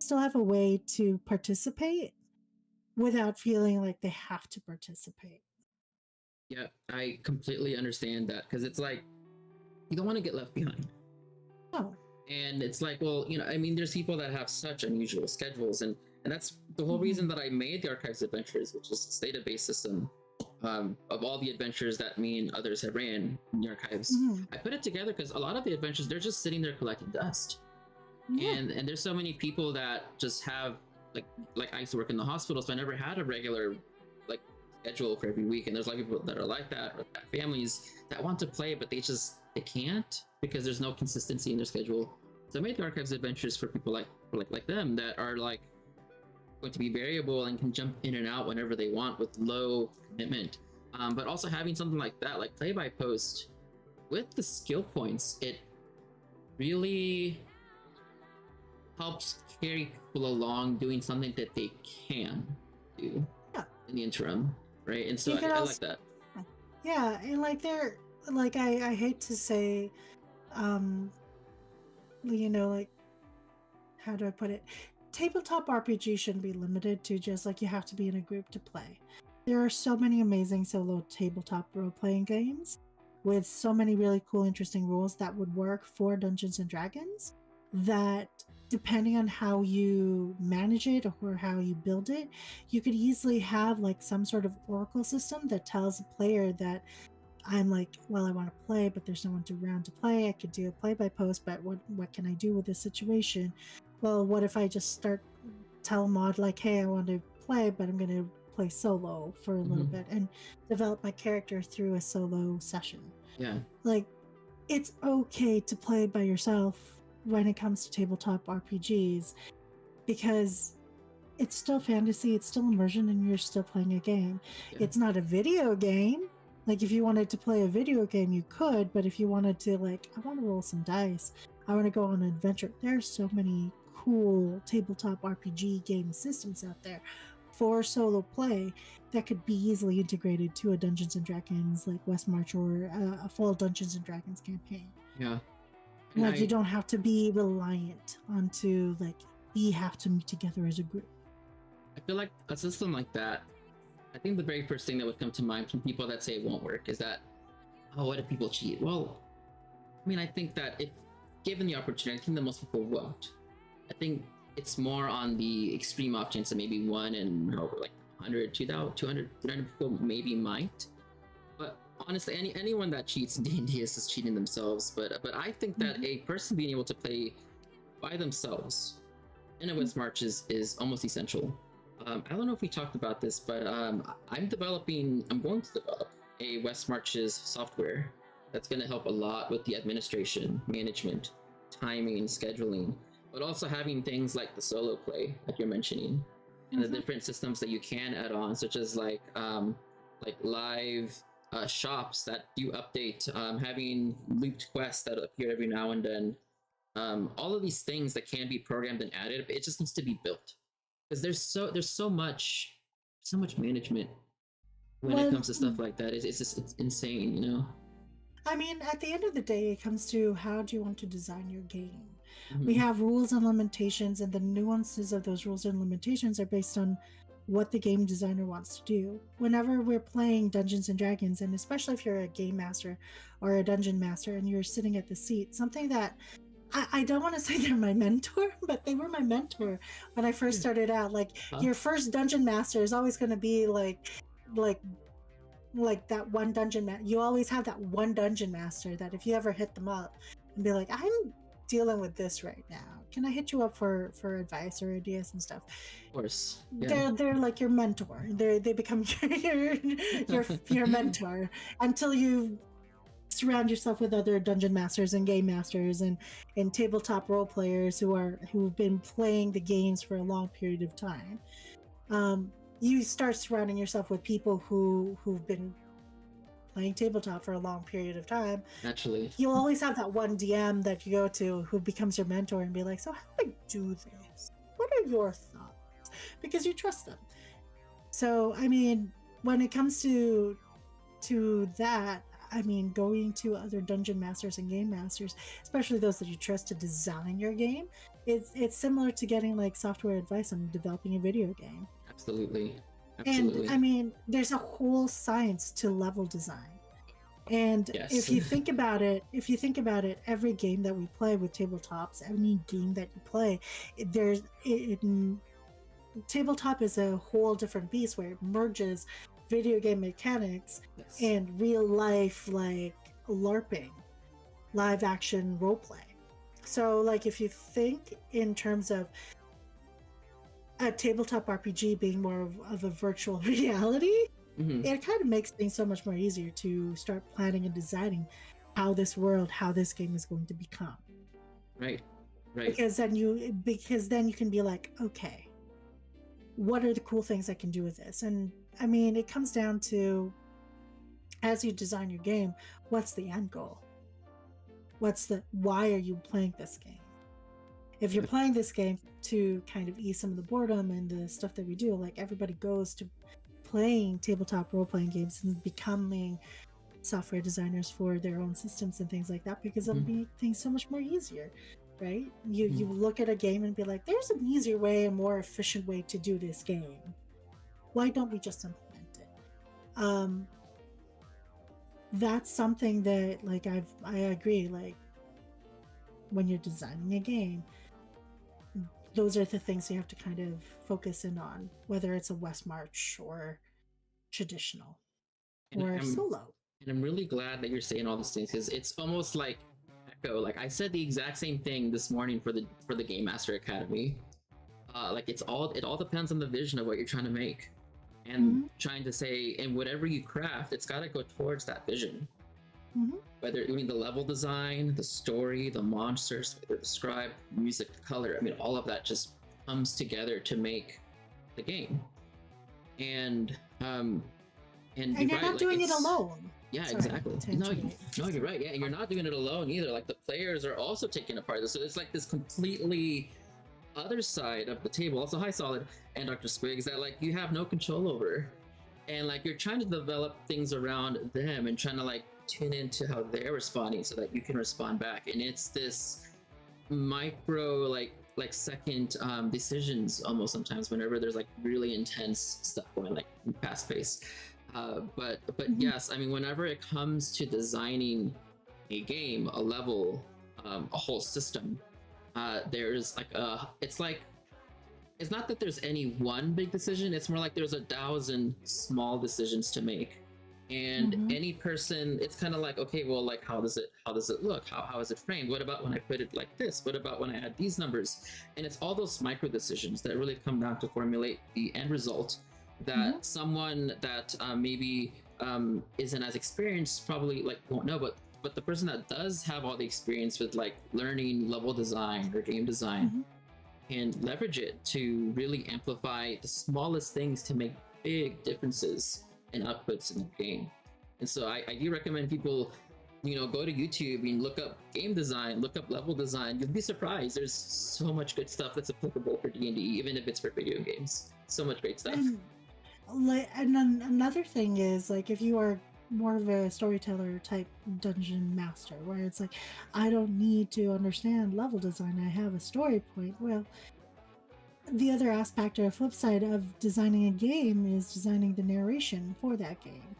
still have a way to participate without feeling like they have to participate. Yeah, I completely understand that, because it's like you don't want to get left behind. Oh. And it's like, well, I mean, there's people that have such unusual schedules, and that's the whole reason that I made the Archives Adventures, which is a database system of all the adventures that me and others have ran in the Archives. I put it together because a lot of the adventures, they're just sitting there collecting dust. And there's so many people that just have, like I used to work in the hospital, so I never had a regular schedule for every week, and there's a lot of people that are like that, or families that want to play but they can't because there's no consistency in their schedule. So I made the Archives Adventures for people like them that are like going to be variable and can jump in and out whenever they want with low commitment, but also having something like that, like play by post with the skill points, it really helps carry people along doing something that they can do in the interim. Right, and so I like that. Yeah, and I hate to say, like, how do I put it? tabletop RPG shouldn't be limited to just like you have to be in a group to play. There are so many amazing solo tabletop role-playing games with so many really cool, interesting rules that would work for Dungeons and Dragons that depending on how you manage it or how you build it, you could easily have like some sort of oracle system that tells a player that I'm like, well, I want to play, but there's no one around to play. I could do a play-by-post, but what can I do with this situation? Well, what if I just tell mod like, hey, I want to play, but I'm going to play solo for a little bit and develop my character through a solo session. Yeah. Like, it's okay to play by yourself when it comes to tabletop RPGs because it's still fantasy, it's still immersion, and you're still playing a game. Yeah. It's not a video game. Like, if you wanted to play a video game, you could, but if you wanted to, like, I want to roll some dice, I want to go on an adventure, there's so many cool tabletop RPG game systems out there for solo play that could be easily integrated to a Dungeons and Dragons, like West March or a full Dungeons and Dragons campaign. Yeah. Like, you don't have to be reliant onto, like, we have to meet together as a group. I feel like a system like that, I think the very first thing that would come to mind from people that say it won't work is that, oh, what if people cheat? Well, I mean, I think that if given the opportunity, I think that most people won't. I think it's more on the extreme off chance that maybe 1 in like 100, 200, 300 people maybe might. But honestly, anyone that cheats in D&D is just cheating themselves. But I think that a person being able to play by themselves in a West March is almost essential. I don't know if we talked about this, but I'm going to develop a West Marches software that's going to help a lot with the administration, management, timing, and scheduling, but also having things like the solo play that you're mentioning, and the different systems that you can add on, such as like live shops that you update, having looped quests that appear every now and then. All of these things that can be programmed and added, it just needs to be built. Because there's so much management when it comes to stuff like that. It's insane, you know. I mean, at the end of the day, it comes to how do you want to design your game. We have rules and limitations, and the nuances of those rules and limitations are based on what the game designer wants to do. Whenever we're playing Dungeons and Dragons, and especially if you're a game master or a dungeon master and you're sitting at the seat, something that I don't want to say they're my mentor, but they were my mentor when I first started out. Like, your first dungeon master is always going to be like that one dungeon you always have that one dungeon master that if you ever hit them up and be like, I'm dealing with this right now, can I hit you up for advice or ideas and stuff? Of course. Yeah. They're like your mentor. They become your mentor until you surround yourself with other dungeon masters and game masters and tabletop role players who've been playing the games for a long period of time. You start surrounding yourself with people who've been playing tabletop for a long period of time. Naturally, you'll always have that one DM that you go to who becomes your mentor and be like, so how do I do this? What are your thoughts? Because you trust them. So, I mean, when it comes to that, I mean, going to other dungeon masters and game masters, especially those that you trust to design your game, it's similar to getting like software advice on developing a video game. Absolutely. And I mean, there's a whole science to level design. And if you think about it, every game that we play with tabletops, any game that you play, tabletop is a whole different beast where it merges video game mechanics and real life, like LARPing, live action role play. So like, if you think in terms of a tabletop RPG being more of a virtual reality, it kind of makes things so much more easier to start planning and designing how this game is going to become. Right. Because then you can be like, okay, what are the cool things I can do with this? And I mean, it comes down to, as you design your game, what's the end goal? Why are you playing this game? If you're playing this game to kind of ease some of the boredom and the stuff that we do, like everybody goes to playing tabletop role-playing games and becoming software designers for their own systems and things like that, because it'll make things so much more easier. right? You look at a game and be like, there's an easier way, a more efficient way to do this game. Why don't we just implement it? That's something that like I agree, like when you're designing a game, those are the things you have to kind of focus in on, whether it's a West March or traditional or solo. And I'm really glad that you're saying all these things, because it's almost like echo. Like I said the exact same thing this morning for the Game Master Academy. Like it all depends on the vision of what you're trying to make, and trying to say, and whatever you craft, it's got to go towards that vision. Whether the level design, the story, the monsters, the scribe, music, the color, all of that just comes together to make the game. And you're not doing it alone. Yeah, sorry, exactly. No, you're right. Yeah, you're not doing it alone either. Like the players are also taking a part of this. So it's like this completely other side of the table. Also, hi Solid and Dr. Squigs, that like you have no control over, and like you're trying to develop things around them and trying to like tune into how they're responding so that you can respond back. And it's this micro like second decisions almost sometimes whenever there's like really intense stuff going, like fast pace. But yes, whenever it comes to designing a game, a level, a whole system, there's like it's not that there's any one big decision, it's more like there's 1,000 small decisions to make. And any person, it's kind of like, okay, well, like how does it look? How is it framed? What about when I put it like this? What about when I add these numbers? And it's all those micro decisions that really come down to formulate the end result that someone that maybe isn't as experienced probably like won't know, but the person that does have all the experience with like learning level design or game design can leverage it to really amplify the smallest things to make big differences and outputs in the game. And so I do recommend people, go to YouTube and look up game design, look up level design. You'll be surprised. There's so much good stuff that's applicable for D&D, even if it's for video games. So much great stuff. And then another thing is, like, if you are more of a storyteller type dungeon master, where it's like, I don't need to understand level design, I have a story point. Well, the other aspect or flip side of designing a game is designing the narration for that game.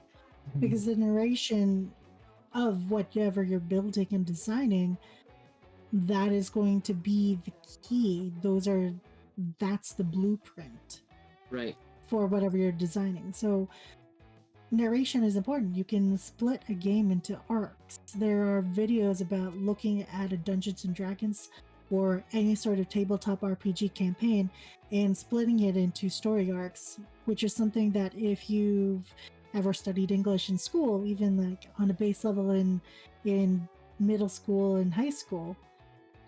Because the narration of whatever you're building and designing, that is going to be the key. That's the blueprint. Right. For whatever you're designing. So narration is important. You can split a game into arcs. There are videos about looking at a Dungeons and Dragons or any sort of tabletop RPG campaign and splitting it into story arcs, which is something that if you've ever studied English in school, even like on a base level in middle school and high school,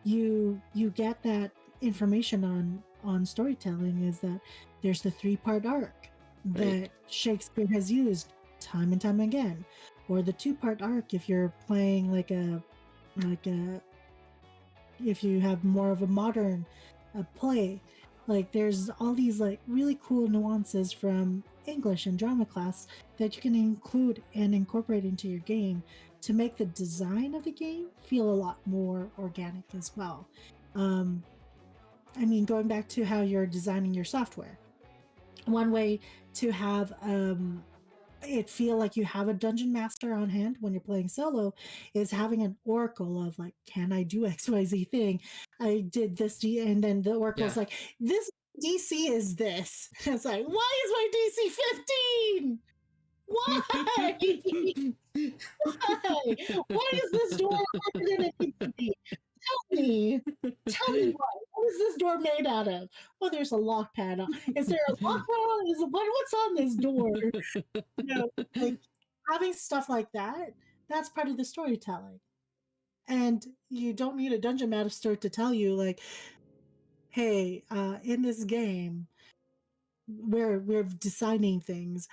you get that information on storytelling, is that there's the 3-part arc that Shakespeare has used time and time again, or the 2-part arc if you're playing like a if you have more of a modern play. Like there's all these like really cool nuances from English and drama class that you can include and incorporate into your game to make the design of the game feel a lot more organic as well. Going back to how you're designing your software, one way to have it feel like you have a dungeon master on hand when you're playing solo is having an oracle of like, can I do XYZ thing? I did this, and then the oracle's like, this DC is this. It's like, why is my DC 15? Why? Why? Why is this door harder than it needs to be? Tell me what is this door made out of? Oh, there's a lock pad on. Is there a lock pad on? What's on this door? Like having stuff like that, that's part of the storytelling. And you don't need a dungeon master to tell you like, hey, in this game we're designing things.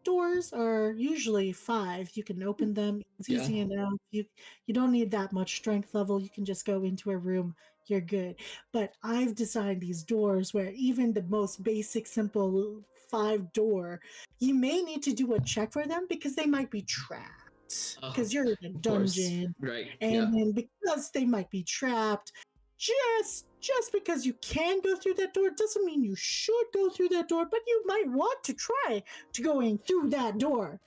Doors are usually 5. You can open them. It's easy enough. You don't need that much strength level. You can just go into a room. You're good. But I've designed these doors where even the most basic, simple 5 door, you may need to do a check for them because they might be trapped. because you're in a Of course. dungeon, Right. and Yeah. then because they might be trapped, just because you can go through that door doesn't mean you should go through that door, but you might want to try to going through that door.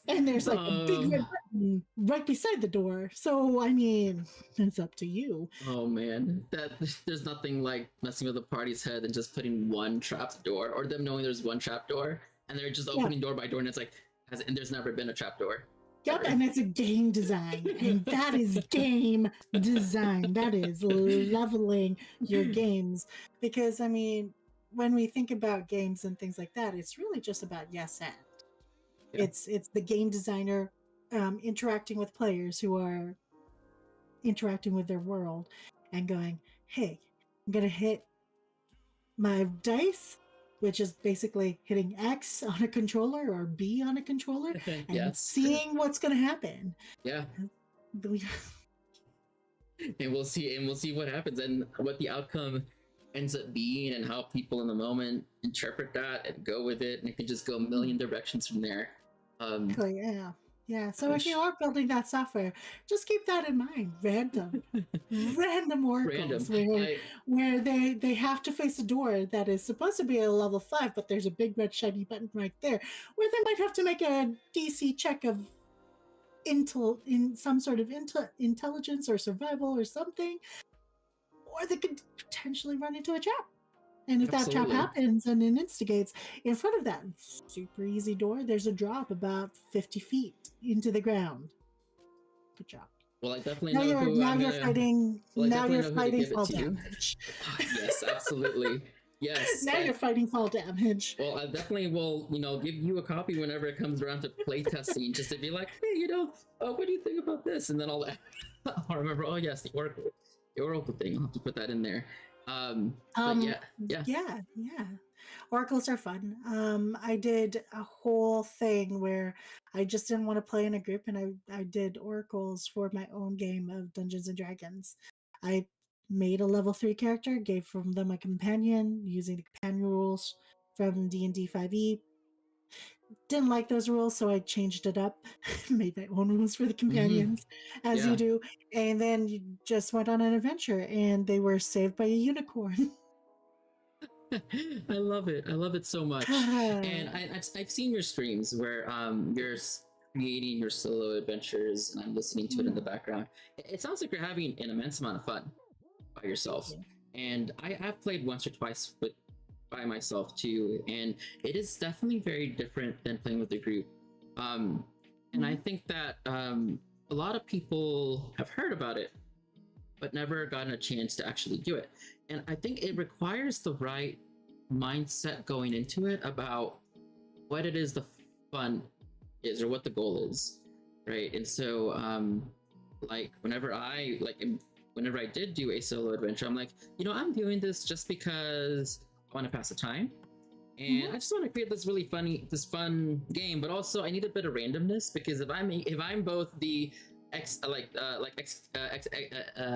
And there's like a big red button right beside the door. So I mean, it's up to you. Oh man, there's nothing like messing with the party's head than just putting one trapped door, or them knowing there's one trap door, and they're just opening door by door, and it's like, and there's never been a trap door. Yep, and it's a game design, and that is game design. That is leveling your games, because I mean, when we think about games and things like that, it's really just about yes and. Yeah. It's the game designer interacting with players who are interacting with their world and going, hey, I'm gonna hit my dice, which is basically hitting X on a controller or B on a controller, and seeing what's gonna happen. Yeah. And we'll see what happens and what the outcome ends up being, and how people in the moment interpret that and go with it, and it can just go a million directions from there. Yeah. So if you are building that software, just keep that in mind. Random oracles where they have to face a door that is supposed to be a level 5, but there's a big red shiny button right there, where they might have to make a DC check of some sort of intelligence or survival or something, or they could potentially run into a trap. And if that trap happens and it instigates in front of that super easy door, there's a drop about 50 feet into the ground. Good job. Well, I definitely now know you're fighting fall damage. Yes, absolutely. Yes. Now you're fighting fall damage. Well, I definitely will, give you a copy whenever it comes around to play testing, just to be like, hey, what do you think about this? And then I'll remember, oh yes, the Oracle thing. I'll have to put that in there. Yeah. Oracles are fun. I did a whole thing where I just didn't want to play in a group, and I did oracles for my own game of Dungeons and Dragons. I made a level 3 character, gave them a companion using the companion rules from D&D 5e. Didn't like those rules, so I changed it up, made my own rules for the companions, as you do, and then you just went on an adventure, and they were saved by a unicorn. I love it so much. And I've seen your streams where you're creating your solo adventures, and I'm listening to it in the background. It sounds like you're having an immense amount of fun by yourself. And I've played once or twice by myself too, and it is definitely very different than playing with a group. And I think that a lot of people have heard about it but never gotten a chance to actually do it. And I think it requires the right mindset going into it about what it is the fun is, or what the goal is, right? And so whenever I did do a solo adventure, I'm like, I'm doing this just because I want to pass the time, and I just want to create this really fun game, but also I need a bit of randomness, because if I'm both the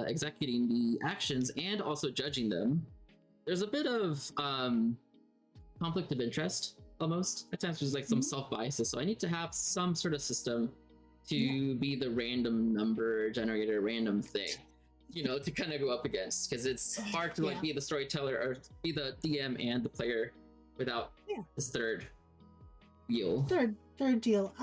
executing the actions and also judging them, there's a bit of conflict of interest almost at times. There's like some self-biases, so I need to have some sort of system to be the random number generator, random thing, to kind of go up against, because it's hard to be the storyteller or be the DM and the player without this third deal. Third deal.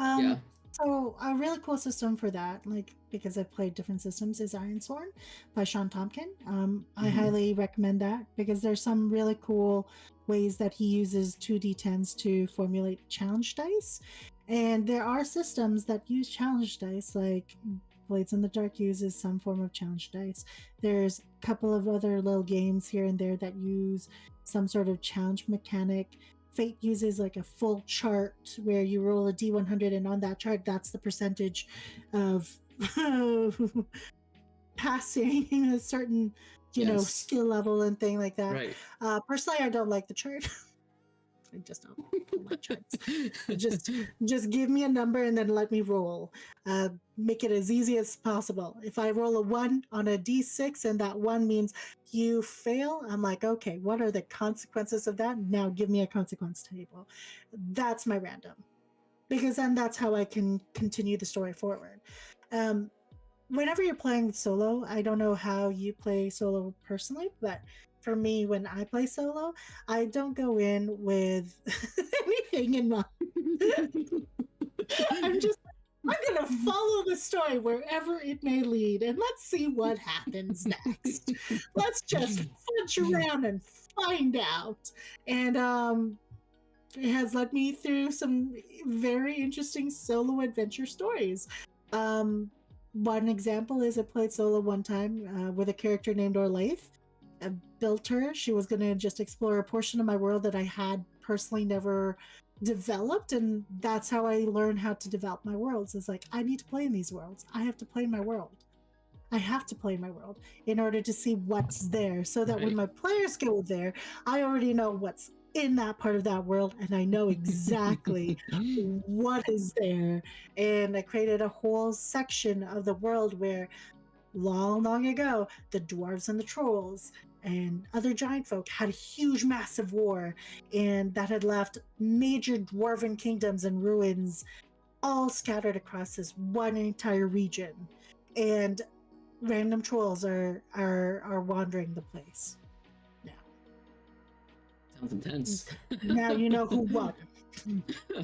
So a really cool system for that, because I've played different systems, is Ironsworn by Sean Tompkin. I highly recommend that, because there's some really cool ways that he uses 2d10s to formulate challenge dice. And there are systems that use challenge dice, like Blades in the Dark uses some form of challenge dice. There's a couple of other little games here and there that use some sort of challenge mechanic. Fate uses like a full chart where you roll a d100, and on that chart, that's the percentage of passing a certain, skill level and thing like that. Right. Personally, I don't like the chart. I just don't like charts. Just give me a number and then let me roll. Make it as easy as possible. If I roll a 1 on a d6 and that 1 means you fail, I'm like, okay, what are the consequences of that? Now give me a consequence table. That's my random. because then that's how I can continue the story forward. Um, Whenever you're playing solo, I don't know how you play solo personally, but for me, when I play solo, I don't go in with anything in mind. I'm just, I'm gonna follow the story wherever it may lead, and let's see what happens next. Let's just fudge around and find out. And it has led me through some very interesting solo adventure stories. One example is I played solo one time with a character named Orlaith. I built her. She was going to just explore a portion of my world that I had personally never developed, and that's how I learned how to develop my worlds. Is like, I need to play in these worlds. I have to play my world. I have to play my world in order to see what's there, so that when my players go there, I already know what's in that part of that world, and I know exactly what is there. And I created a whole section of the world where long, long ago, the dwarves and the trolls and other giant folk had a huge, massive war, and that had left major dwarven kingdoms and ruins all scattered across this one entire region. And random trolls are wandering the place. Sounds intense. Now you know who won.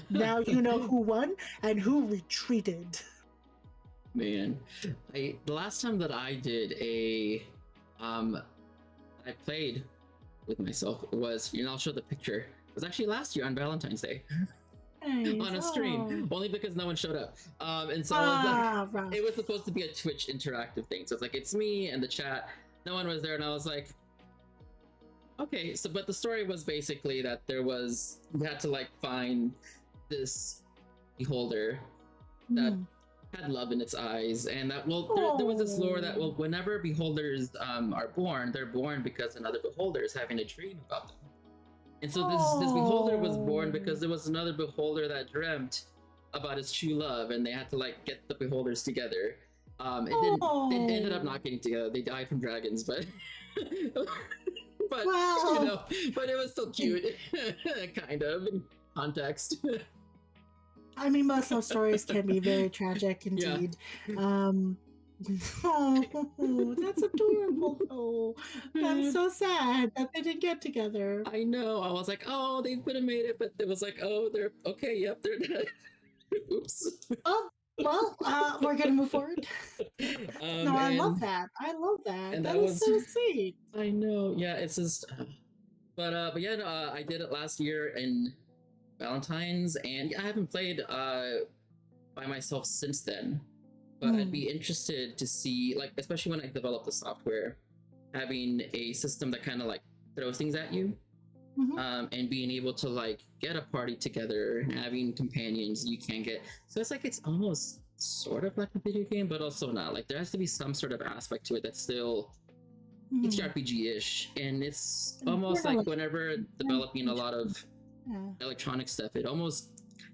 Now you know who won and who retreated. Man, the last time that I did I played with myself was, I'll show the picture. It was actually last year on Valentine's Day. Nice. On a stream, only because no one showed up. And so right. it was supposed to be a Twitch interactive thing. So it's like, it's me and the chat. No one was there, and I was like, okay. So, but the story was basically that we had to like find this beholder that had love in its eyes, and that there was this lore that whenever beholders are born, they're born because another beholder is having a dream about them. And so this beholder was born because there was another beholder that dreamt about his true love, and they had to like get the beholders together. It ended up not getting together. They died from dragons, but but wow. But it was still cute, kind of in context. I mean, most love stories can be very tragic indeed. Yeah. Oh, that's adorable though. I'm so sad that they didn't get together. I know. I was like, oh, they could have made it, but it was like, oh, they're okay. Yep, they're dead. Oops. Oh, well, we're gonna move forward. No, I love that. I love that. And that was so sweet. I know. Yeah, it's just. But yeah, no, I did it last year in Valentine's, and I haven't played by myself since then. But I'd be interested to see, like, especially when I develop the software, having a system that kind of like throws things at you, and being able to like get a party together, having companions you can get. So it's like it's almost sort of like a video game, but also not. Like there has to be some sort of aspect to it that's still TTRPG-ish, and it's almost like whenever developing a lot of electronic stuff, it almost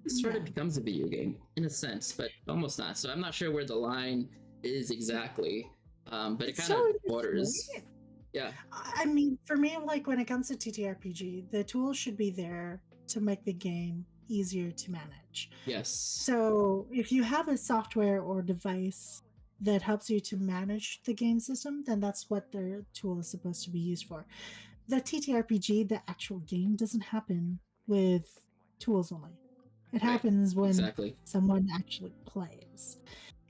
sort of becomes a video game in a sense, but almost not. So I'm not sure where the line is exactly, but it kind of borders. Yeah. I mean, for me, like when it comes to TTRPG, the tools should be there to make the game easier to manage. Yes. So if you have a software or device that helps you to manage the game system, then that's what the tool is supposed to be used for. The TTRPG, the actual game, doesn't happen with tools only. It happens when someone actually plays.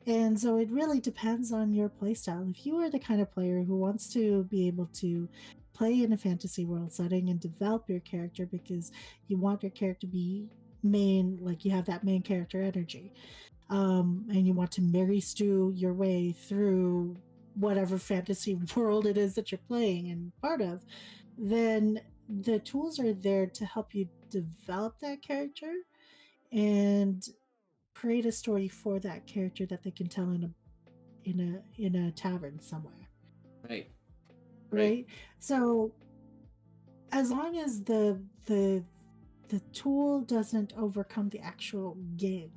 And so it really depends on your playstyle. If you are the kind of player who wants to be able to play in a fantasy world setting and develop your character because you want your character to be main, like you have that main character energy, and you want to Mary Stew your way through whatever fantasy world it is that you're playing and part of, then the tools are there to help you develop that character and create a story for that character that they can tell in a tavern somewhere. Right. So as long as the tool doesn't overcome the actual game,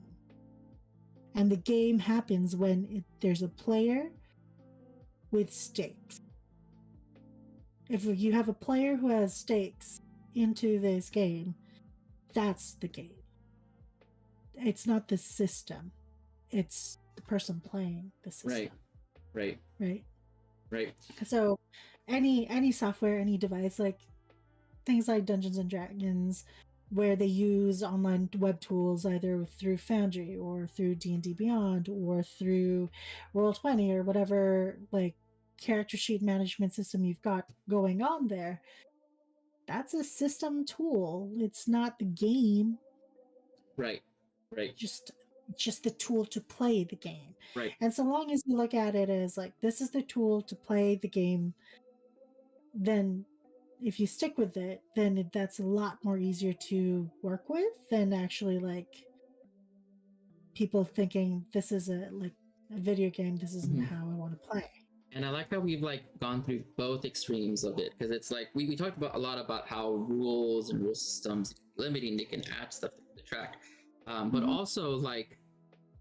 and the game happens when there's a player with stakes. If you have a player who has stakes into this game, that's the game. it's not the system, it's the person playing the system. Right. So any software, any device, like things like Dungeons and Dragons, where they use online web tools either through Foundry or through D&D Beyond or through Roll20 or whatever like character sheet management system you've got going on there, that's a system tool. It's not the game. Right. Just the tool to play the game. Right. And so long as you look at it as like, this is the tool to play the game, then if you stick with it, then that's a lot more easier to work with than actually like people thinking this is a video game, this isn't how I want to play. And I like how we've like gone through both extremes of it, because it's like we talked about a lot about how rules and rule systems limiting, they can add stuff to the track, but also like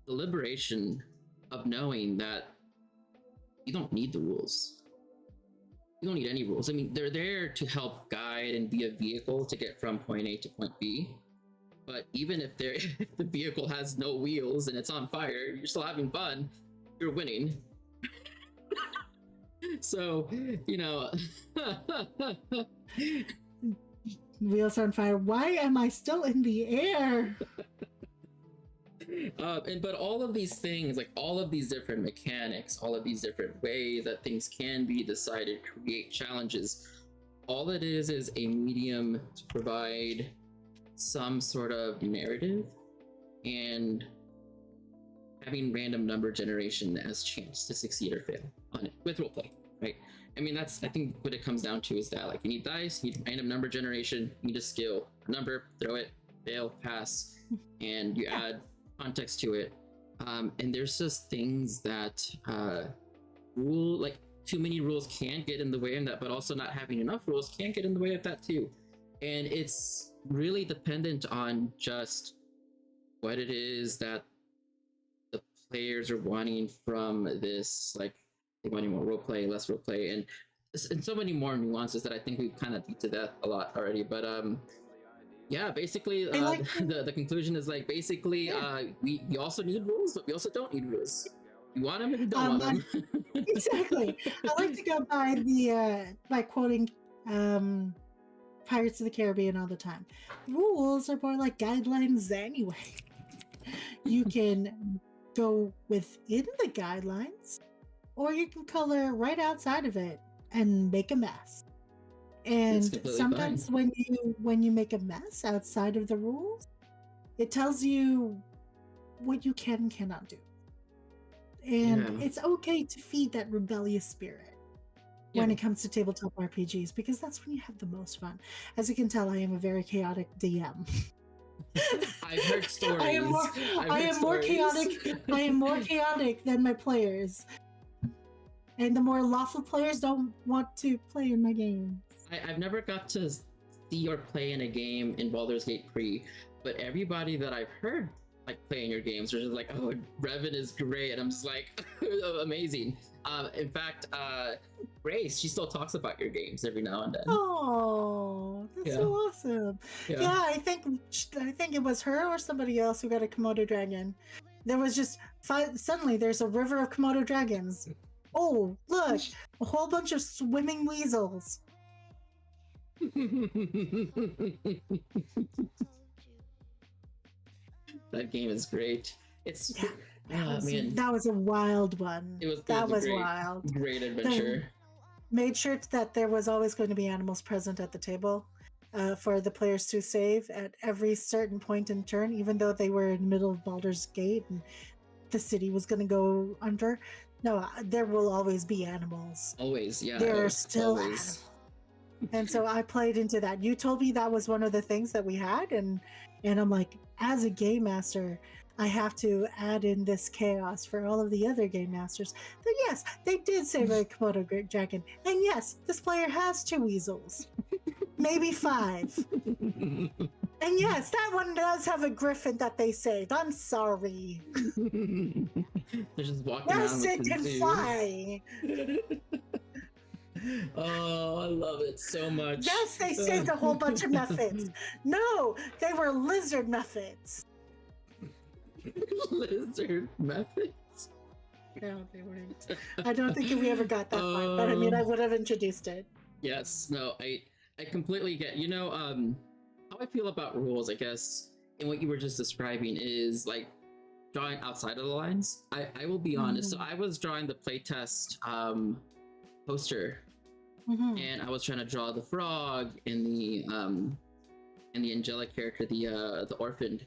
the liberation of knowing that you don't need the rules. You don't need any rules. I mean, they're there to help guide and be a vehicle to get from point A to point B. But even if if the vehicle has no wheels and it's on fire, you're still having fun. You're winning. So, you know. Wheels on fire. Why am I still in the air? But all of these things, like all of these different mechanics, all of these different ways that things can be decided, create challenges, all it is a medium to provide some sort of narrative and having random number generation as chance to succeed or fail on it with roleplay, right? I mean, I think what it comes down to is that like you need dice, you need random number generation, you need a skill, a number, throw it, fail, pass, and you add context to it. And there's just things that too many rules can get in the way of that, but also not having enough rules can get in the way of that too. And it's really dependent on just what it is that the players are wanting from this, like they want more roleplay, less roleplay, and so many more nuances that I think we've kind of beat to death a lot already. But yeah, basically the conclusion is like basically we also need rules, but we also don't need rules. You want them and you don't want them. Exactly. I like to go by the by quoting Pirates of the Caribbean all the time. Rules are more like guidelines anyway. You can go within the guidelines, or you can color right outside of it and make a mess. And sometimes fine. when you make a mess outside of the rules, it tells you what you can and cannot do. And it's okay to feed that rebellious spirit when it comes to tabletop RPGs, because that's when you have the most fun. As you can tell, I am a very chaotic DM. I've heard stories. I am more chaotic than my players. And the more lawful players don't want to play in my game. I've never got to see or play in a game in Baldur's Gate pre, but everybody that I've heard like playing your games are just like, oh, Reven is great, and I'm just like, amazing. In fact, Grace, she still talks about your games every now and then. Oh, that's so awesome. Yeah, I think it was her or somebody else who got a Komodo dragon. There was just suddenly there's a river of Komodo dragons. Oh, look, a whole bunch of swimming weasels. That game is great. That was a wild one. That was wild. Great adventure. Made sure that there was always going to be animals present at the table for the players to save at every certain point in turn, even though they were in the middle of Baldur's Gate and the city was going to go under. No, there will always be animals. Always, yeah. There are still animals. And so I played into that. You told me that was one of the things that we had, and I'm like, as a game master, I have to add in this chaos for all of the other game masters. But yes, they did save a Komodo dragon. And yes, this player has 2 weasels. Maybe 5. And yes, that one does have a griffin that they saved. I'm sorry. They're just walking around. Yes, it can fly. Oh, I love it so much. Yes, they saved a whole bunch of methods. No, they were lizard methods. lizard methods. No, they weren't. I don't think we ever got that far, but I mean, I would have introduced it. Yes, no, I completely get. How I feel about rules, I guess, and what you were just describing is like drawing outside of the lines. I will be honest. So I was drawing the playtest poster, and I was trying to draw the frog and the angelic character, the orphan,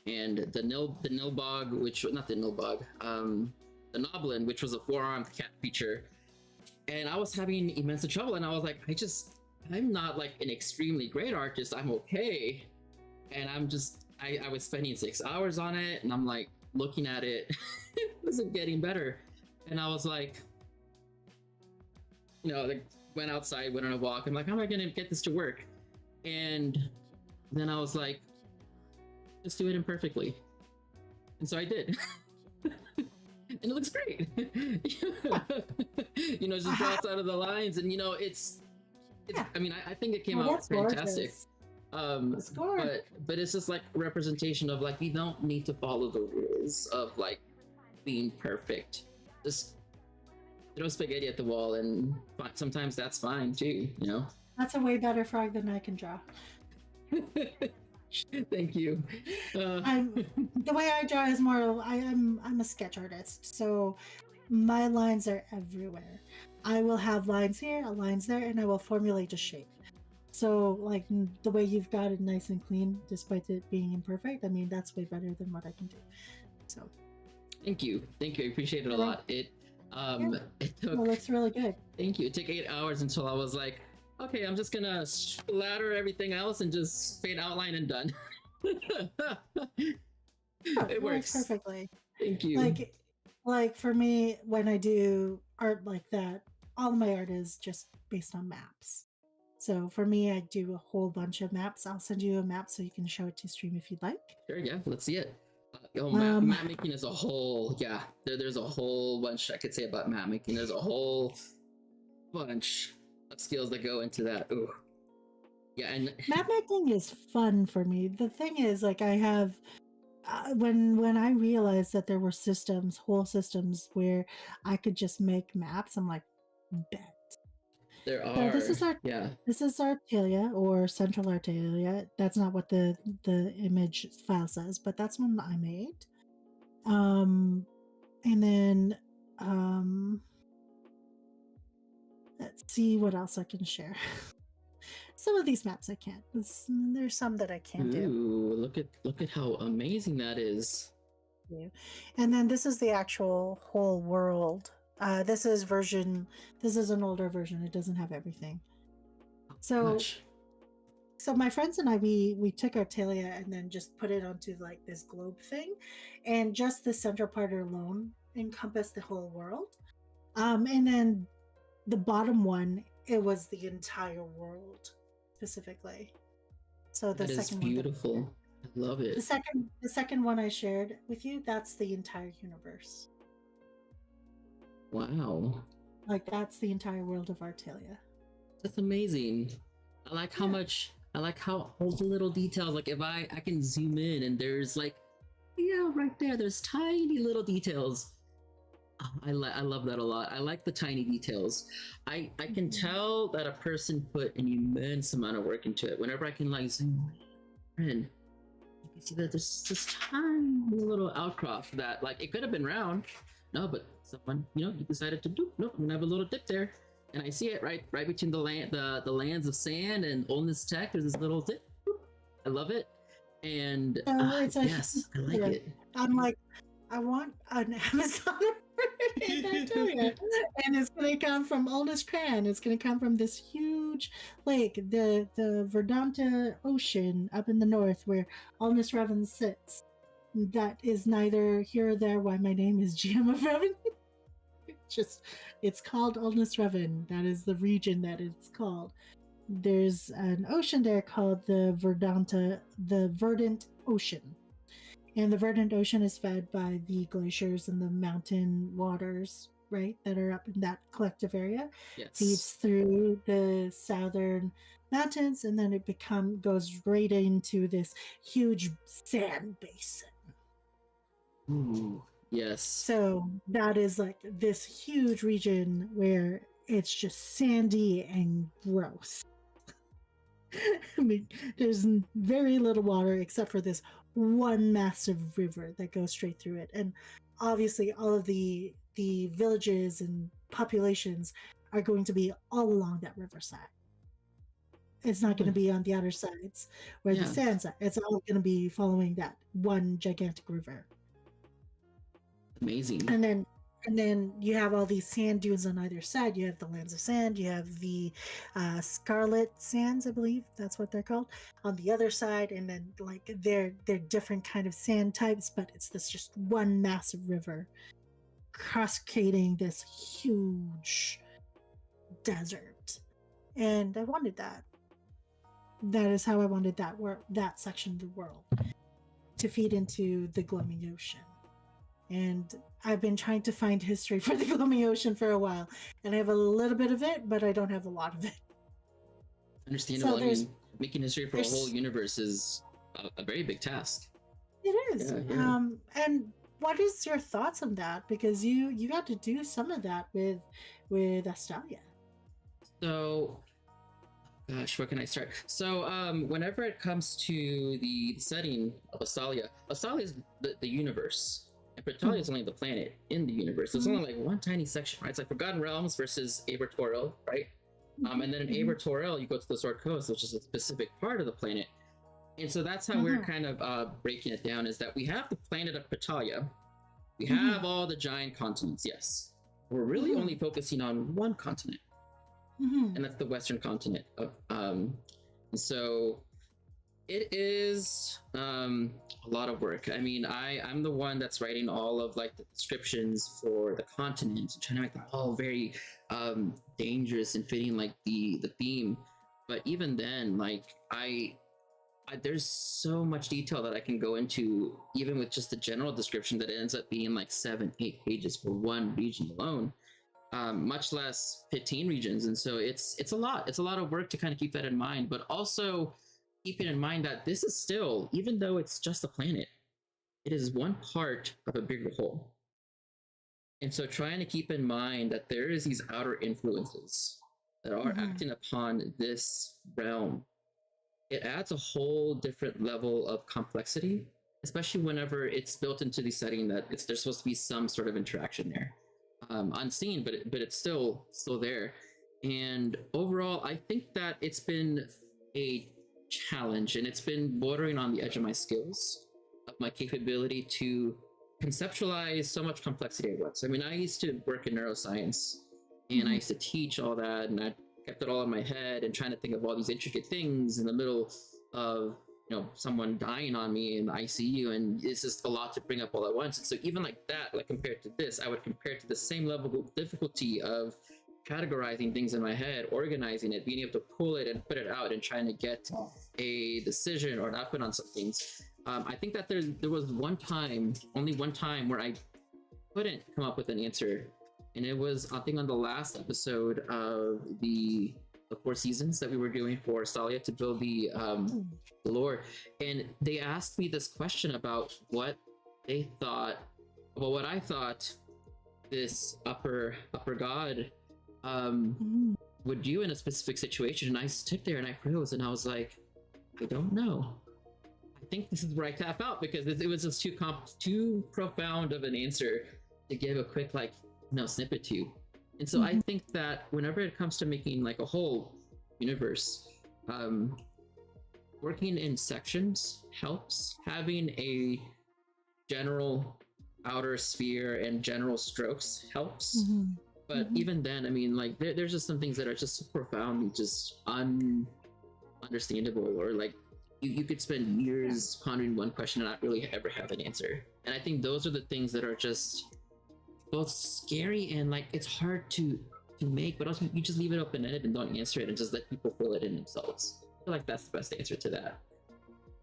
and the nilbog, which not the nilbog, the noblin, which was a four-armed cat creature. And I was having immense trouble, and I was like, I'm not like an extremely great artist. I'm okay, and I was spending 6 hours on it, and I'm like looking at it, it wasn't getting better, and I was like, like went outside, went on a walk. I'm like, how am I gonna get this to work? And then I was like, just do it imperfectly, and so I did. And it looks great. Just go outside of the lines, and it's Yeah. I mean, I think it came out fantastic. Gorgeous. But it's just like a representation of like, you don't need to follow the rules of like being perfect. Just throw spaghetti at the wall, and sometimes that's fine too. That's a way better frog than I can draw. Thank you. The way I draw is more. I'm a sketch artist, so my lines are everywhere. I will have lines here, lines there, and I will formulate a shape. So, like the way you've got it nice and clean, despite it being imperfect. I mean, that's way better than what I can do. So, thank you. I appreciate it a lot. It took. Well, looks really good. Thank you. It took 8 hours until I was like, okay, I'm just gonna splatter everything else and just fade outline and done. It works perfectly. Thank you. Like for me, when I do art like that, all my art is just based on maps. So for me, I do a whole bunch of maps. I'll send you a map so you can show it to stream if you'd like. Sure, yeah, let's see it. Map making is a whole, there's a whole bunch I could say about map making. There's a whole bunch of skills that go into that. Ooh. Yeah, and map making is fun for me. The thing is, like, I have when I realized that there were whole systems where I could just make maps, I'm like, bet. There are. So this is Artalia, or Central Artalia. That's not what the image file says, but that's one I made. And then let's see what else I can share. Some of these maps I can't. There's some that I can't do. Look at how amazing that is. Yeah. And then this is the actual whole world. This is an older version. It doesn't have everything. So my friends and I, we took Artalia and then just put it onto like this globe thing, and just the center part alone encompassed the whole world. And then the bottom one, it was the entire world specifically. So the second one, beautiful. I love it. The second one I shared with you, that's the entire universe. Wow. Like that's the entire world of Artalia. That's amazing. I like how much, I like how all the little details, like if I can zoom in and there's like, right there, there's tiny little details. Oh, I love that a lot. I like the tiny details. I can tell that a person put an immense amount of work into it. Whenever I can like zoom in, you can see that there's this tiny little outcrop that like it could have been round. No, but someone, you decided to do. Nope, I'm gonna have a little dip there, and I see it right between the lands of sand and Oldness Tech. There's this little dip. I love it, and it's like, yes, I like it. I'm like, I want an Amazon in Artalia, and it's gonna come from Oldest Cran. It's gonna come from this huge lake, the Verdanta Ocean up in the north, where GMofReven sits. That is neither here or there why my name is GMofReven. It's called GMofReven. That is the region that it's called. There's an ocean there called the Verdant Ocean. And the Verdant Ocean is fed by the glaciers and the mountain waters, right, that are up in that collective area. Yes. Feeds through the southern mountains, and then it goes right into this huge sand basin. Ooh, yes. So that is like this huge region where it's just sandy and gross. I mean, there's very little water except for this one massive river that goes straight through it, and obviously all of the villages and populations are going to be all along that riverside. It's not going to Oh, be on the other sides where the yeah, sands are. It's all going to be following that one gigantic river. amazing. And then you have all these sand dunes on either side. You have the lands of sand. You have the scarlet sands, I believe that's what they're called, on the other side. And then like they're different kind of sand types, but it's this just one massive river cascading this huge desert. And I wanted that. That is how I wanted that section of the world to feed into the glowing ocean. And I've been trying to find history for the glowing ocean for a while, and I have a little bit of it, but I don't have a lot of it. Understandable. So I mean, making history for a whole there's universe is a very big task. it is. Yeah, yeah. And what is your thoughts on that? Because you got to do some of that with Astalia. So, gosh, where can I start? So, whenever it comes to the setting of Astalia, Astalia is the universe, and Pretalia is only the planet in the universe. There's only like one tiny section, right? It's like Forgotten Realms versus Aber Toril, right? And then in Aber Toril, you go to the Sword Coast, which is a specific part of the planet. And so that's how we're kind of breaking it down, is that we have the planet of Pretalia. We have all the giant continents, yes. We're really only focusing on one continent, and that's the Western continent. So it is a lot of work. I mean, I'm the one that's writing all of like the descriptions for the continents, trying to make them all very dangerous and fitting like the theme. But even then, like I there's so much detail that I can go into, even with just the general description, that it ends up being like 7-8 pages for one region alone, much less 15 regions. And so it's a lot of work to kind of keep that in mind, but also keeping in mind that this is still, even though it's just a planet, it is one part of a bigger whole. And so trying to keep in mind that there is these outer influences that are acting upon this realm, it adds a whole different level of complexity, especially whenever it's built into the setting that there's supposed to be some sort of interaction there, unseen, but it's still there. And overall, I think that it's been a challenge, and it's been bordering on the edge of my skills, of my capability to conceptualize so much complexity at once. I mean, I used to work in neuroscience, and I used to teach all that, and I kept it all in my head and trying to think of all these intricate things in the middle of, you know, someone dying on me in the ICU, and it's just a lot to bring up all at once. And so even like that, like compared to this, I would compare it to the same level of difficulty of categorizing things in my head, organizing it, being able to pull it and put it out, and trying to get a decision or an output on some things. I think that there was only one time where I couldn't come up with an answer, and it was, I think, on the last episode of the 4 seasons that we were doing for Stalia to build the lore, and they asked me this question about what they thought, well, what I thought this upper god would do in a specific situation, and I stood there and I froze, and I was like, I don't know. I think this is where I tap out, because it was just too profound of an answer to give a quick snippet to. And so I think that whenever it comes to making like a whole universe, working in sections helps. Having a general outer sphere and general strokes helps. But even then, I mean, like there's just some things that are just so profoundly just understandable, or like you could spend years pondering one question and not really ever have an answer. And I think those are the things that are just both scary and like it's hard to make, but also you just leave it open-ended and don't answer it and just let people fill it in themselves. I feel like that's the best answer to that.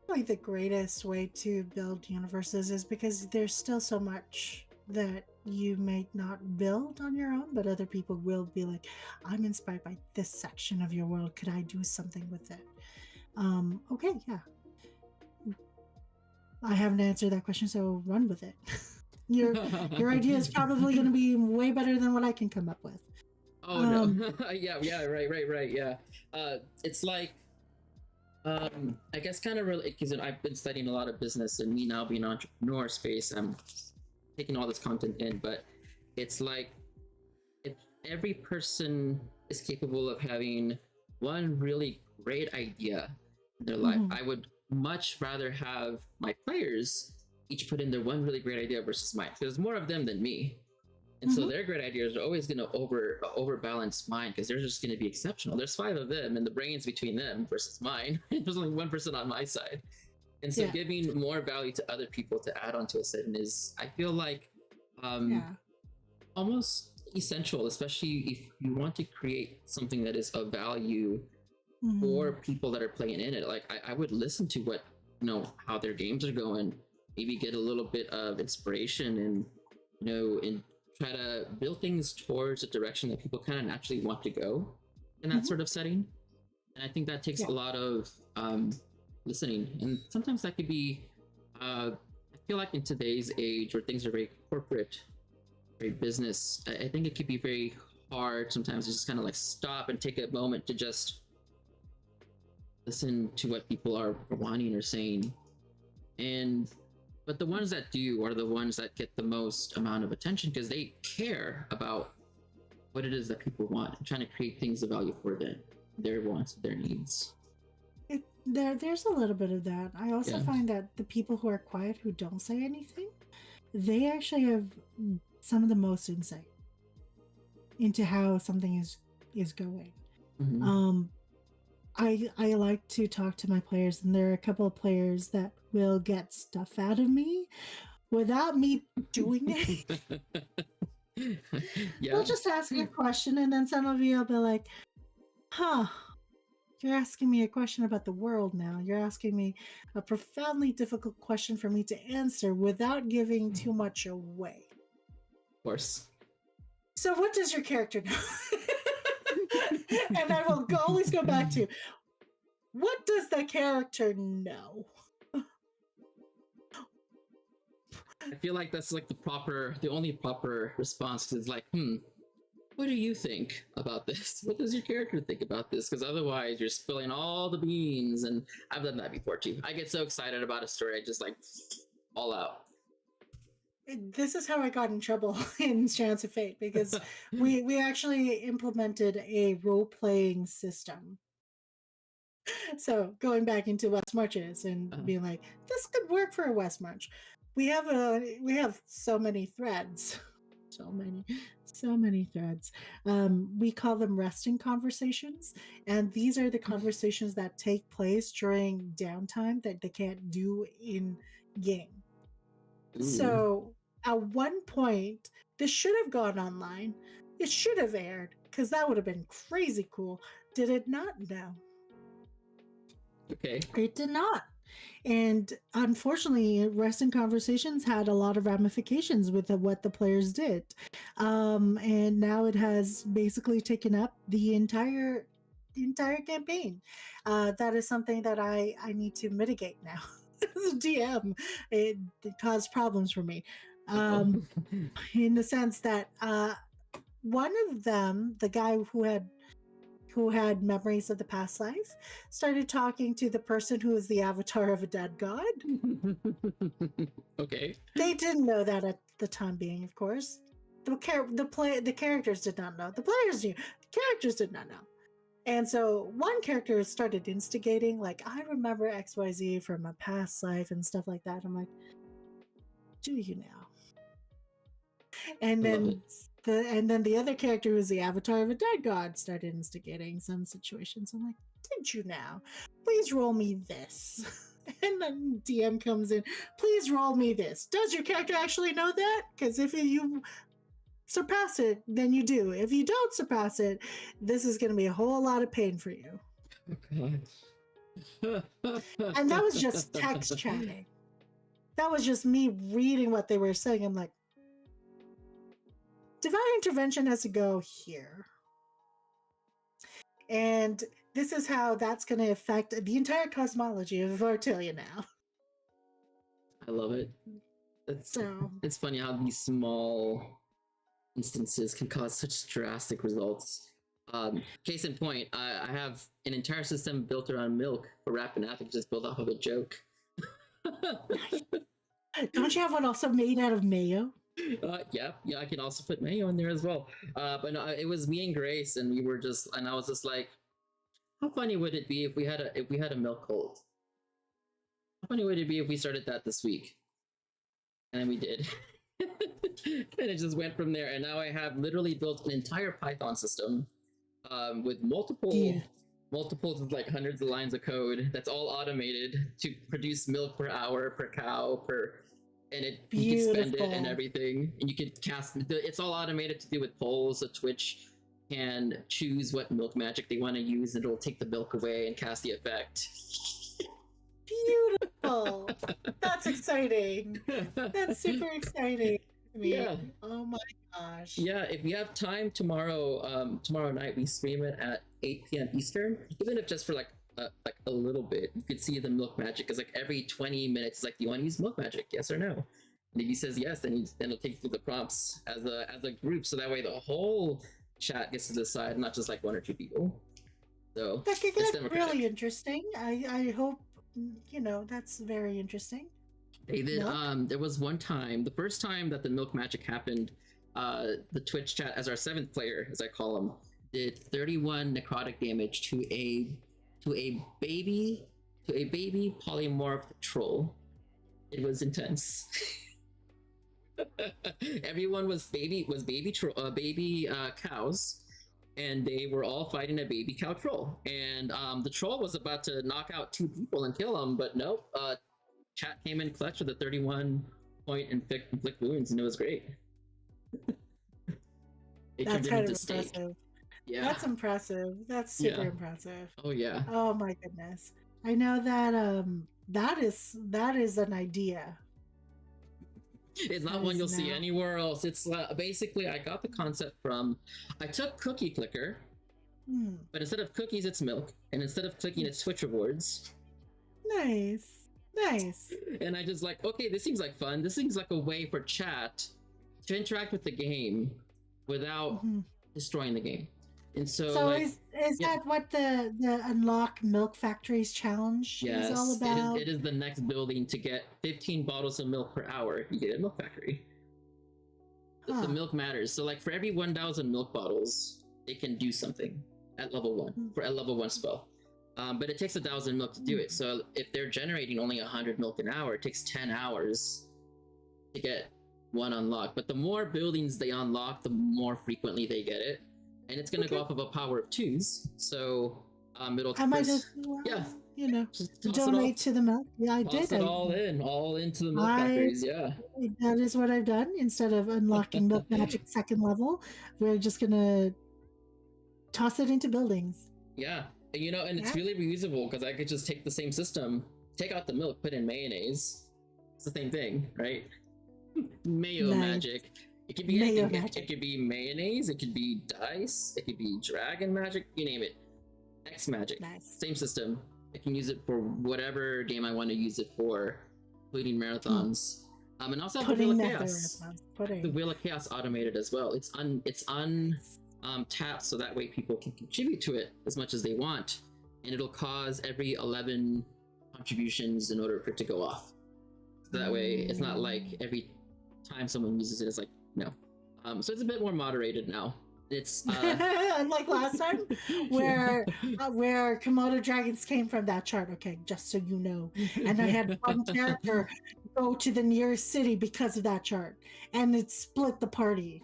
Like the greatest way to build universes is because there's still so much that you may not build on your own, but other people will be like, I'm inspired by this section of your world, could I do something with it? Okay, yeah, I haven't answered that question, so run with it. Your idea is probably going to be way better than what I can come up with. Oh no. Yeah, right. Yeah. It's like I guess kind of really because I've been studying a lot of business, and me now being an entrepreneur space, I'm taking all this content in, but it's like if every person is capable of having one really great idea in their life, I would much rather have my players each put in their one really great idea versus mine. There's more of them than me. And so their great ideas are always going to overbalance mine because they're just going to be exceptional. There's 5 of them, and the brains between them versus mine. There's only 1% on my side. And so giving more value to other people to add onto a setting is, I feel like, almost essential, especially if you want to create something that is of value for people that are playing in it. Like I would listen to what, how their games are going, maybe get a little bit of inspiration and, and try to build things towards a direction that people kind of naturally want to go in that sort of setting. And I think that takes a lot of listening. And sometimes that could be, I feel like in today's age where things are very corporate, very business, I think it could be very hard sometimes to just kind of like stop and take a moment to just listen to what people are wanting or saying. But the ones that do are the ones that get the most amount of attention because they care about what it is that people want, trying to create things of value for them, their wants, their needs. There's a little bit of that. I also find that the people who are quiet, who don't say anything, they actually have some of the most insight into how something is going. I like to talk to my players, and there are a couple of players that will get stuff out of me without me doing it. We'll just ask me a question, and then some of you will be like, you're asking me a question about the world now. You're asking me a profoundly difficult question for me to answer without giving too much away. Of course. So what does your character know? And I will always go back to, what does the character know? I feel like that's like the only proper response is like, what do you think about this? What does your character think about this? Because otherwise you're spilling all the beans, and I've done that before too. I get so excited about a story, I just like all out. This is how I got in trouble in Strands of Fate, because we actually implemented a role-playing system. So going back into West Marches and being like, this could work for a West March. We have so many threads. So many threads. We call them resting conversations, and these are the conversations that take place during downtime that they can't do in game. So at one point, this should have gone online. It should have aired, because that would have been crazy cool. Did it not? No. Okay. It did not. And unfortunately, Resting Conversations had a lot of ramifications with what the players did. And now it has basically taken up the entire campaign. That is something that I need to mitigate now. As a DM, it caused problems for me. In the sense that one of them, the guy who had memories of the past life, started talking to the person who is the avatar of a dead god. Okay. They didn't know that at the time being, of course. The characters did not know. The players knew. The characters did not know. And so one character started instigating, like, I remember XYZ from a past life and stuff like that. I'm like, do you now? And then the other character, who was the avatar of a dead god, started instigating some situations. I'm like, did you now? Please roll me this. And then DM comes in, please roll me this. Does your character actually know that? Because if you surpass it, then you do. If you don't surpass it, this is going to be a whole lot of pain for you. Oh, And that was just text chatting. That was just me reading what they were saying. I'm like, divine intervention has to go here. And this is how that's going to affect the entire cosmology of Vartilia now. I love it. So It's funny how these small instances can cause such drastic results. Case in point, I have an entire system built around milk for Rap and Athic, just built off of a joke. don't you have one also made out of mayo? Yeah, I can also put mayo in there as well. But no, it was me and Grace, and I was just like, how funny would it be if we had a milk cult? How funny would it be if we started that this week? And then we did. And it just went from there. And now I have literally built an entire Python system with multiples of like hundreds of lines of code that's all automated to produce milk per hour per cow and you can spend it and everything, and you can cast it's all automated to do with polls. So Twitch can choose what milk magic they want to use, and it'll take the milk away and cast the effect. Beautiful. That's exciting. That's super exciting to me. Yeah. Oh my gosh. Yeah, if you have time tomorrow night we stream it at 8 p.m. Eastern. Even if just for like a little bit, you could see the milk magic. Because like every 20 minutes, like, do you want to use milk magic? Yes or no? And if he says yes, then it'll take you through the prompts as a group. So that way the whole chat gets to decide, not just like one or two people. So that could get really interesting. I hope, that's very interesting. David, there was one time, the first time that the milk magic happened, the Twitch chat, as our 7th player, as I call him, did 31 necrotic damage to a baby polymorphed troll. It was intense. Everyone was baby cows, and they were all fighting a baby cow troll. And the troll was about to knock out 2 people and kill them, but nope. Chat came in clutch with a 31 point inflict wounds, and it was great. That's kind of impressive. Yeah, that's impressive. That's super impressive. Oh yeah. Oh my goodness. I know that that is an idea. It's not one you'll see anywhere else. It's basically, I got the concept from, I took Cookie Clicker, but instead of cookies, it's milk, and instead of clicking, it's Twitch rewards. Nice. And I just like, okay, this seems like fun. This seems like a way for chat to interact with the game without destroying the game. And so like, is that what the Unlock Milk Factories challenge is all about? It is the next building to get 15 bottles of milk per hour. You get a milk factory. The milk matters. So like for every 1,000 milk bottles, they can do something at level 1 for a level 1 spell. But it takes 1,000 milk to do it. So if they're generating only 100 milk an hour, it takes 10 hours to get 1 unlocked. But the more buildings they unlock, the more frequently they get it. And it's going to go off of a power of 2s. So it'll... I might just, donate to the milk. Yeah, I did. All into the milk factories, yeah. That is what I've done. Instead of unlocking milk magic 2nd level, we're just going to toss it into buildings. Yeah. And it's really reusable, because I could just take the same system, take out the milk, put in mayonnaise. It's the same thing, right? Mayo magic. It could be anything. It could be mayonnaise, it could be dice, it could be dragon magic, you name it. X magic. Nice. Same system. I can use it for whatever game I want to use it for, including marathons. And also have the Wheel of Chaos. The Wheel of Chaos automated as well. It's tapped, so that way people can contribute to it as much as they want, and it'll cause every 11 contributions in order for it to go off. So that way it's not like every time someone uses it, it's like, no. So it's a bit more moderated now. It's unlike last time where Komodo dragons came from that chart, okay, just so you know. And I had one character go to the nearest city because of that chart, and it split the party.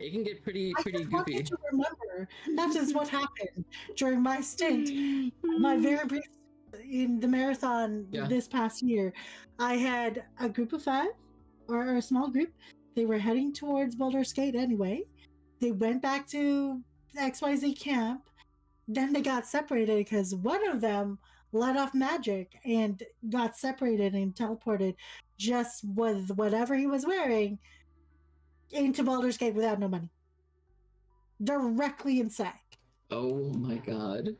It can get pretty goofy. I want you to remember that is what happened during my stint, my very brief in the marathon this past year. I had a group of 5, or a small group. They were heading towards Baldur's Gate anyway. They went back to XYZ camp. Then they got separated because one of them let off magic and got separated and teleported just with whatever he was wearing into Baldur's Gate without no money. Directly inside. Oh my god.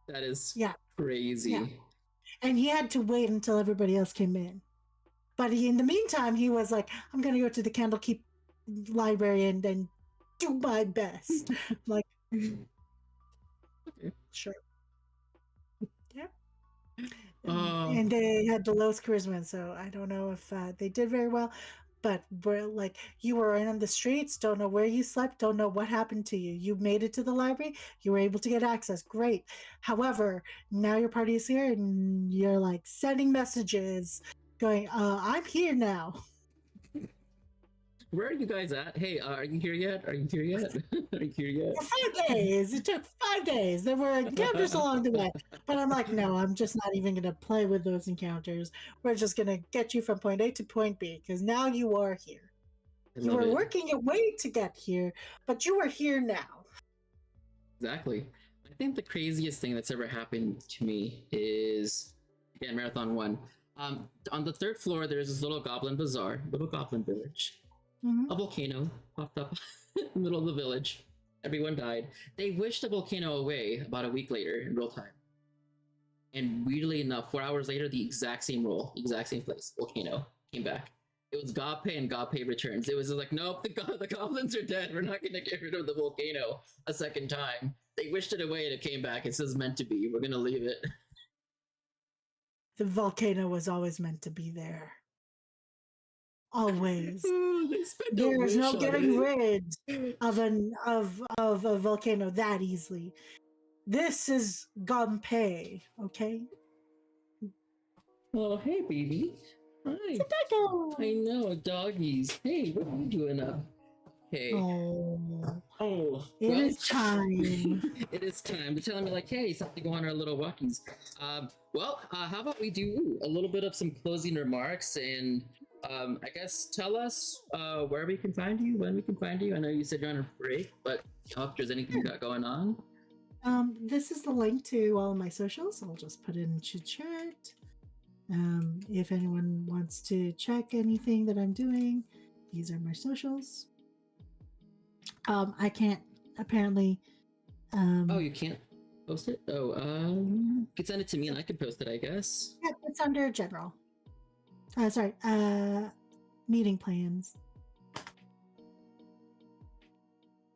That is crazy. Yeah. and he had to wait until everybody else came in. But in the meantime, he was like, I'm going to go to the Candlekeep library and then do my best. Like, sure. Yeah. And they had the lowest charisma, so I don't know if they did very well. But we're like, you were in the streets, don't know where you slept, don't know what happened to you. You made it to the library, you were able to get access. Great. However, now your party is here and you're like sending messages going, I'm here now. Where are you guys at? Hey, are you here yet? Are you here yet? Are you here yet? For 5 days. It took 5 days. There were encounters along the way. But I'm like, no, I'm just not even going to play with those encounters. We're just going to get you from point A to point B because now you are here. You were working your way to get here, but you are here now. Exactly. I think the craziest thing that's ever happened to me is, again, Marathon 1. On the 3rd floor, there's this little goblin bazaar, little goblin village. A volcano popped up in the middle of the village. Everyone died. They wished the volcano away about a week later in real time. And weirdly enough, 4 hours later, the exact same role, exact same place, volcano, came back. It was Godpay and Godpay returns. It was just like, nope, the goblins are dead. We're not going to get rid of the volcano a second time. They wished it away and it came back. It says meant to be. We're going to leave it. The volcano was always meant to be there. Always. There is no getting rid of a volcano that easily. This is Gunpei, okay? Oh, hey, baby. Hi. It's a doggo. I know, doggies. Hey, what are you doing up? Hey. Oh. It is time. It is time. They're telling me like, hey, it's time to go on our little walkies. How about we do a little bit of some closing remarks and I guess tell us where we can find you, when we can find you. I know you said you're on a break, but if there's anything you got going on. This is the link to all of my socials. I'll just put it in chat. If anyone wants to check anything that I'm doing, these are my socials. I can't apparently. Oh, you can't post it? Oh, you can send it to me and I can post it, I guess. Yeah, it's under general. Sorry, meeting plans.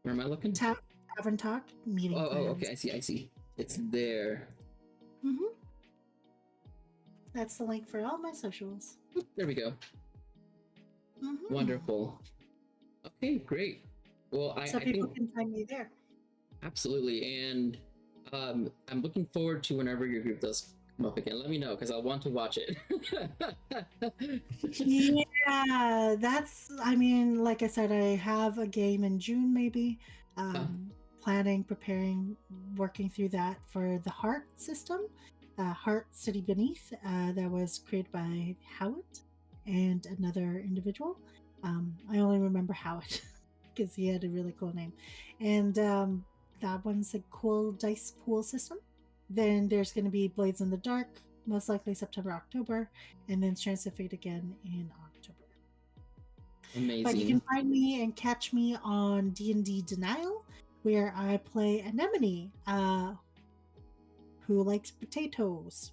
Where am I looking? Tavern talk, meeting plans. Oh, okay, I see. It's there. That's the link for all my socials. There we go. Wonderful. Okay, great. Well, so people can find me there. Absolutely, and I'm looking forward to whenever your group does come up again. Let me know because I'll want to watch it. Yeah, that's. I mean, like I said, I have a game in June, maybe. Planning, preparing, working through that for the Heart system, Heart City Beneath, that was created by Howard and another individual. I only remember Howard because he had a really cool name, and that one's a cool dice pool system. Then there's going to be Blades in the Dark, most likely September, October, and then Chance of Fate again in October. Amazing. But you can find me and catch me on D&D Denial, where I play Anemone, who likes potatoes,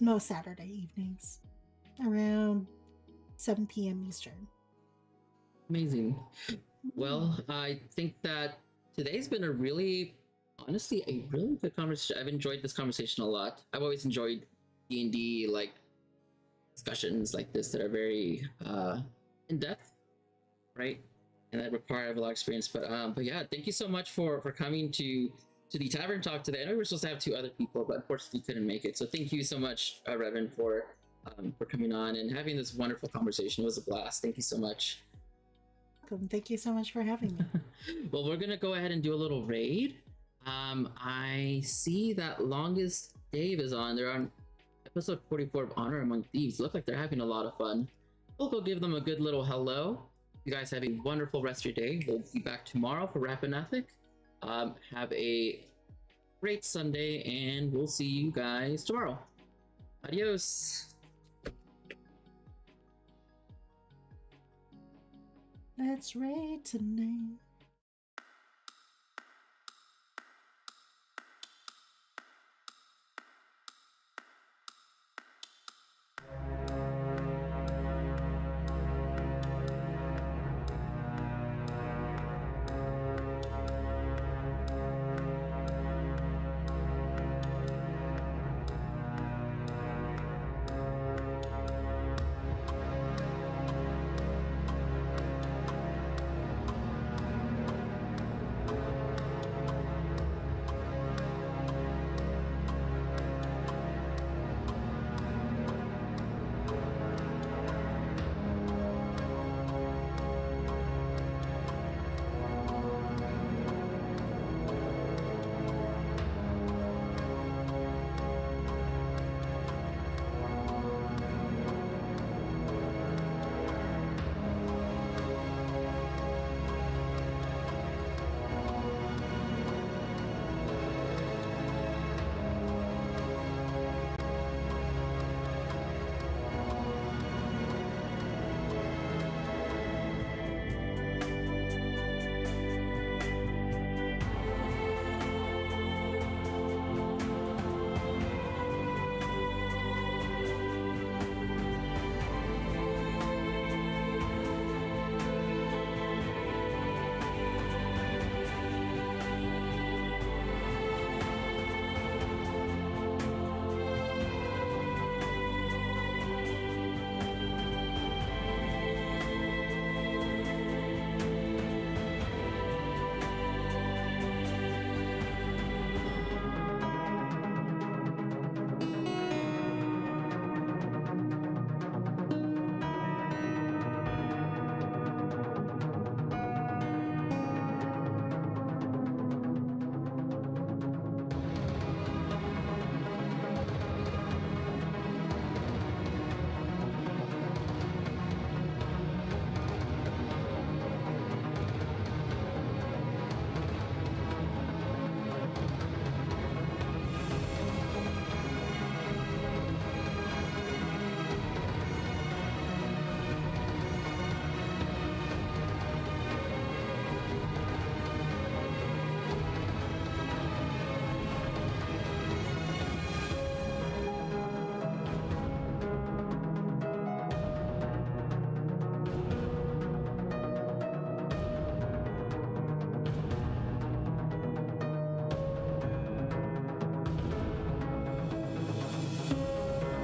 most Saturday evenings, around 7 p.m. Eastern. Amazing. Well, I think that today's been honestly, a really good conversation. I've enjoyed this conversation a lot. I've always enjoyed D&D, like, discussions like this that are very in-depth, right? And that require a lot of experience. But yeah, thank you so much for coming to the Tavern Talk today. I know we were supposed to have 2 other people, but unfortunately couldn't make it. So thank you so much, Revan, for coming on and having this wonderful conversation. It was a blast. Thank you so much. Thank you so much for having me. Well, we're gonna go ahead and do a little raid. I see that Longest Dave is on. They're on episode 44 of Honor Among Thieves. Look like they're having a lot of fun. We'll go give them a good little hello. You guys have a wonderful rest of your day. We'll be back tomorrow for Rapinathic. Have a great Sunday, and we'll see you guys tomorrow. Adios. Let's raid tonight.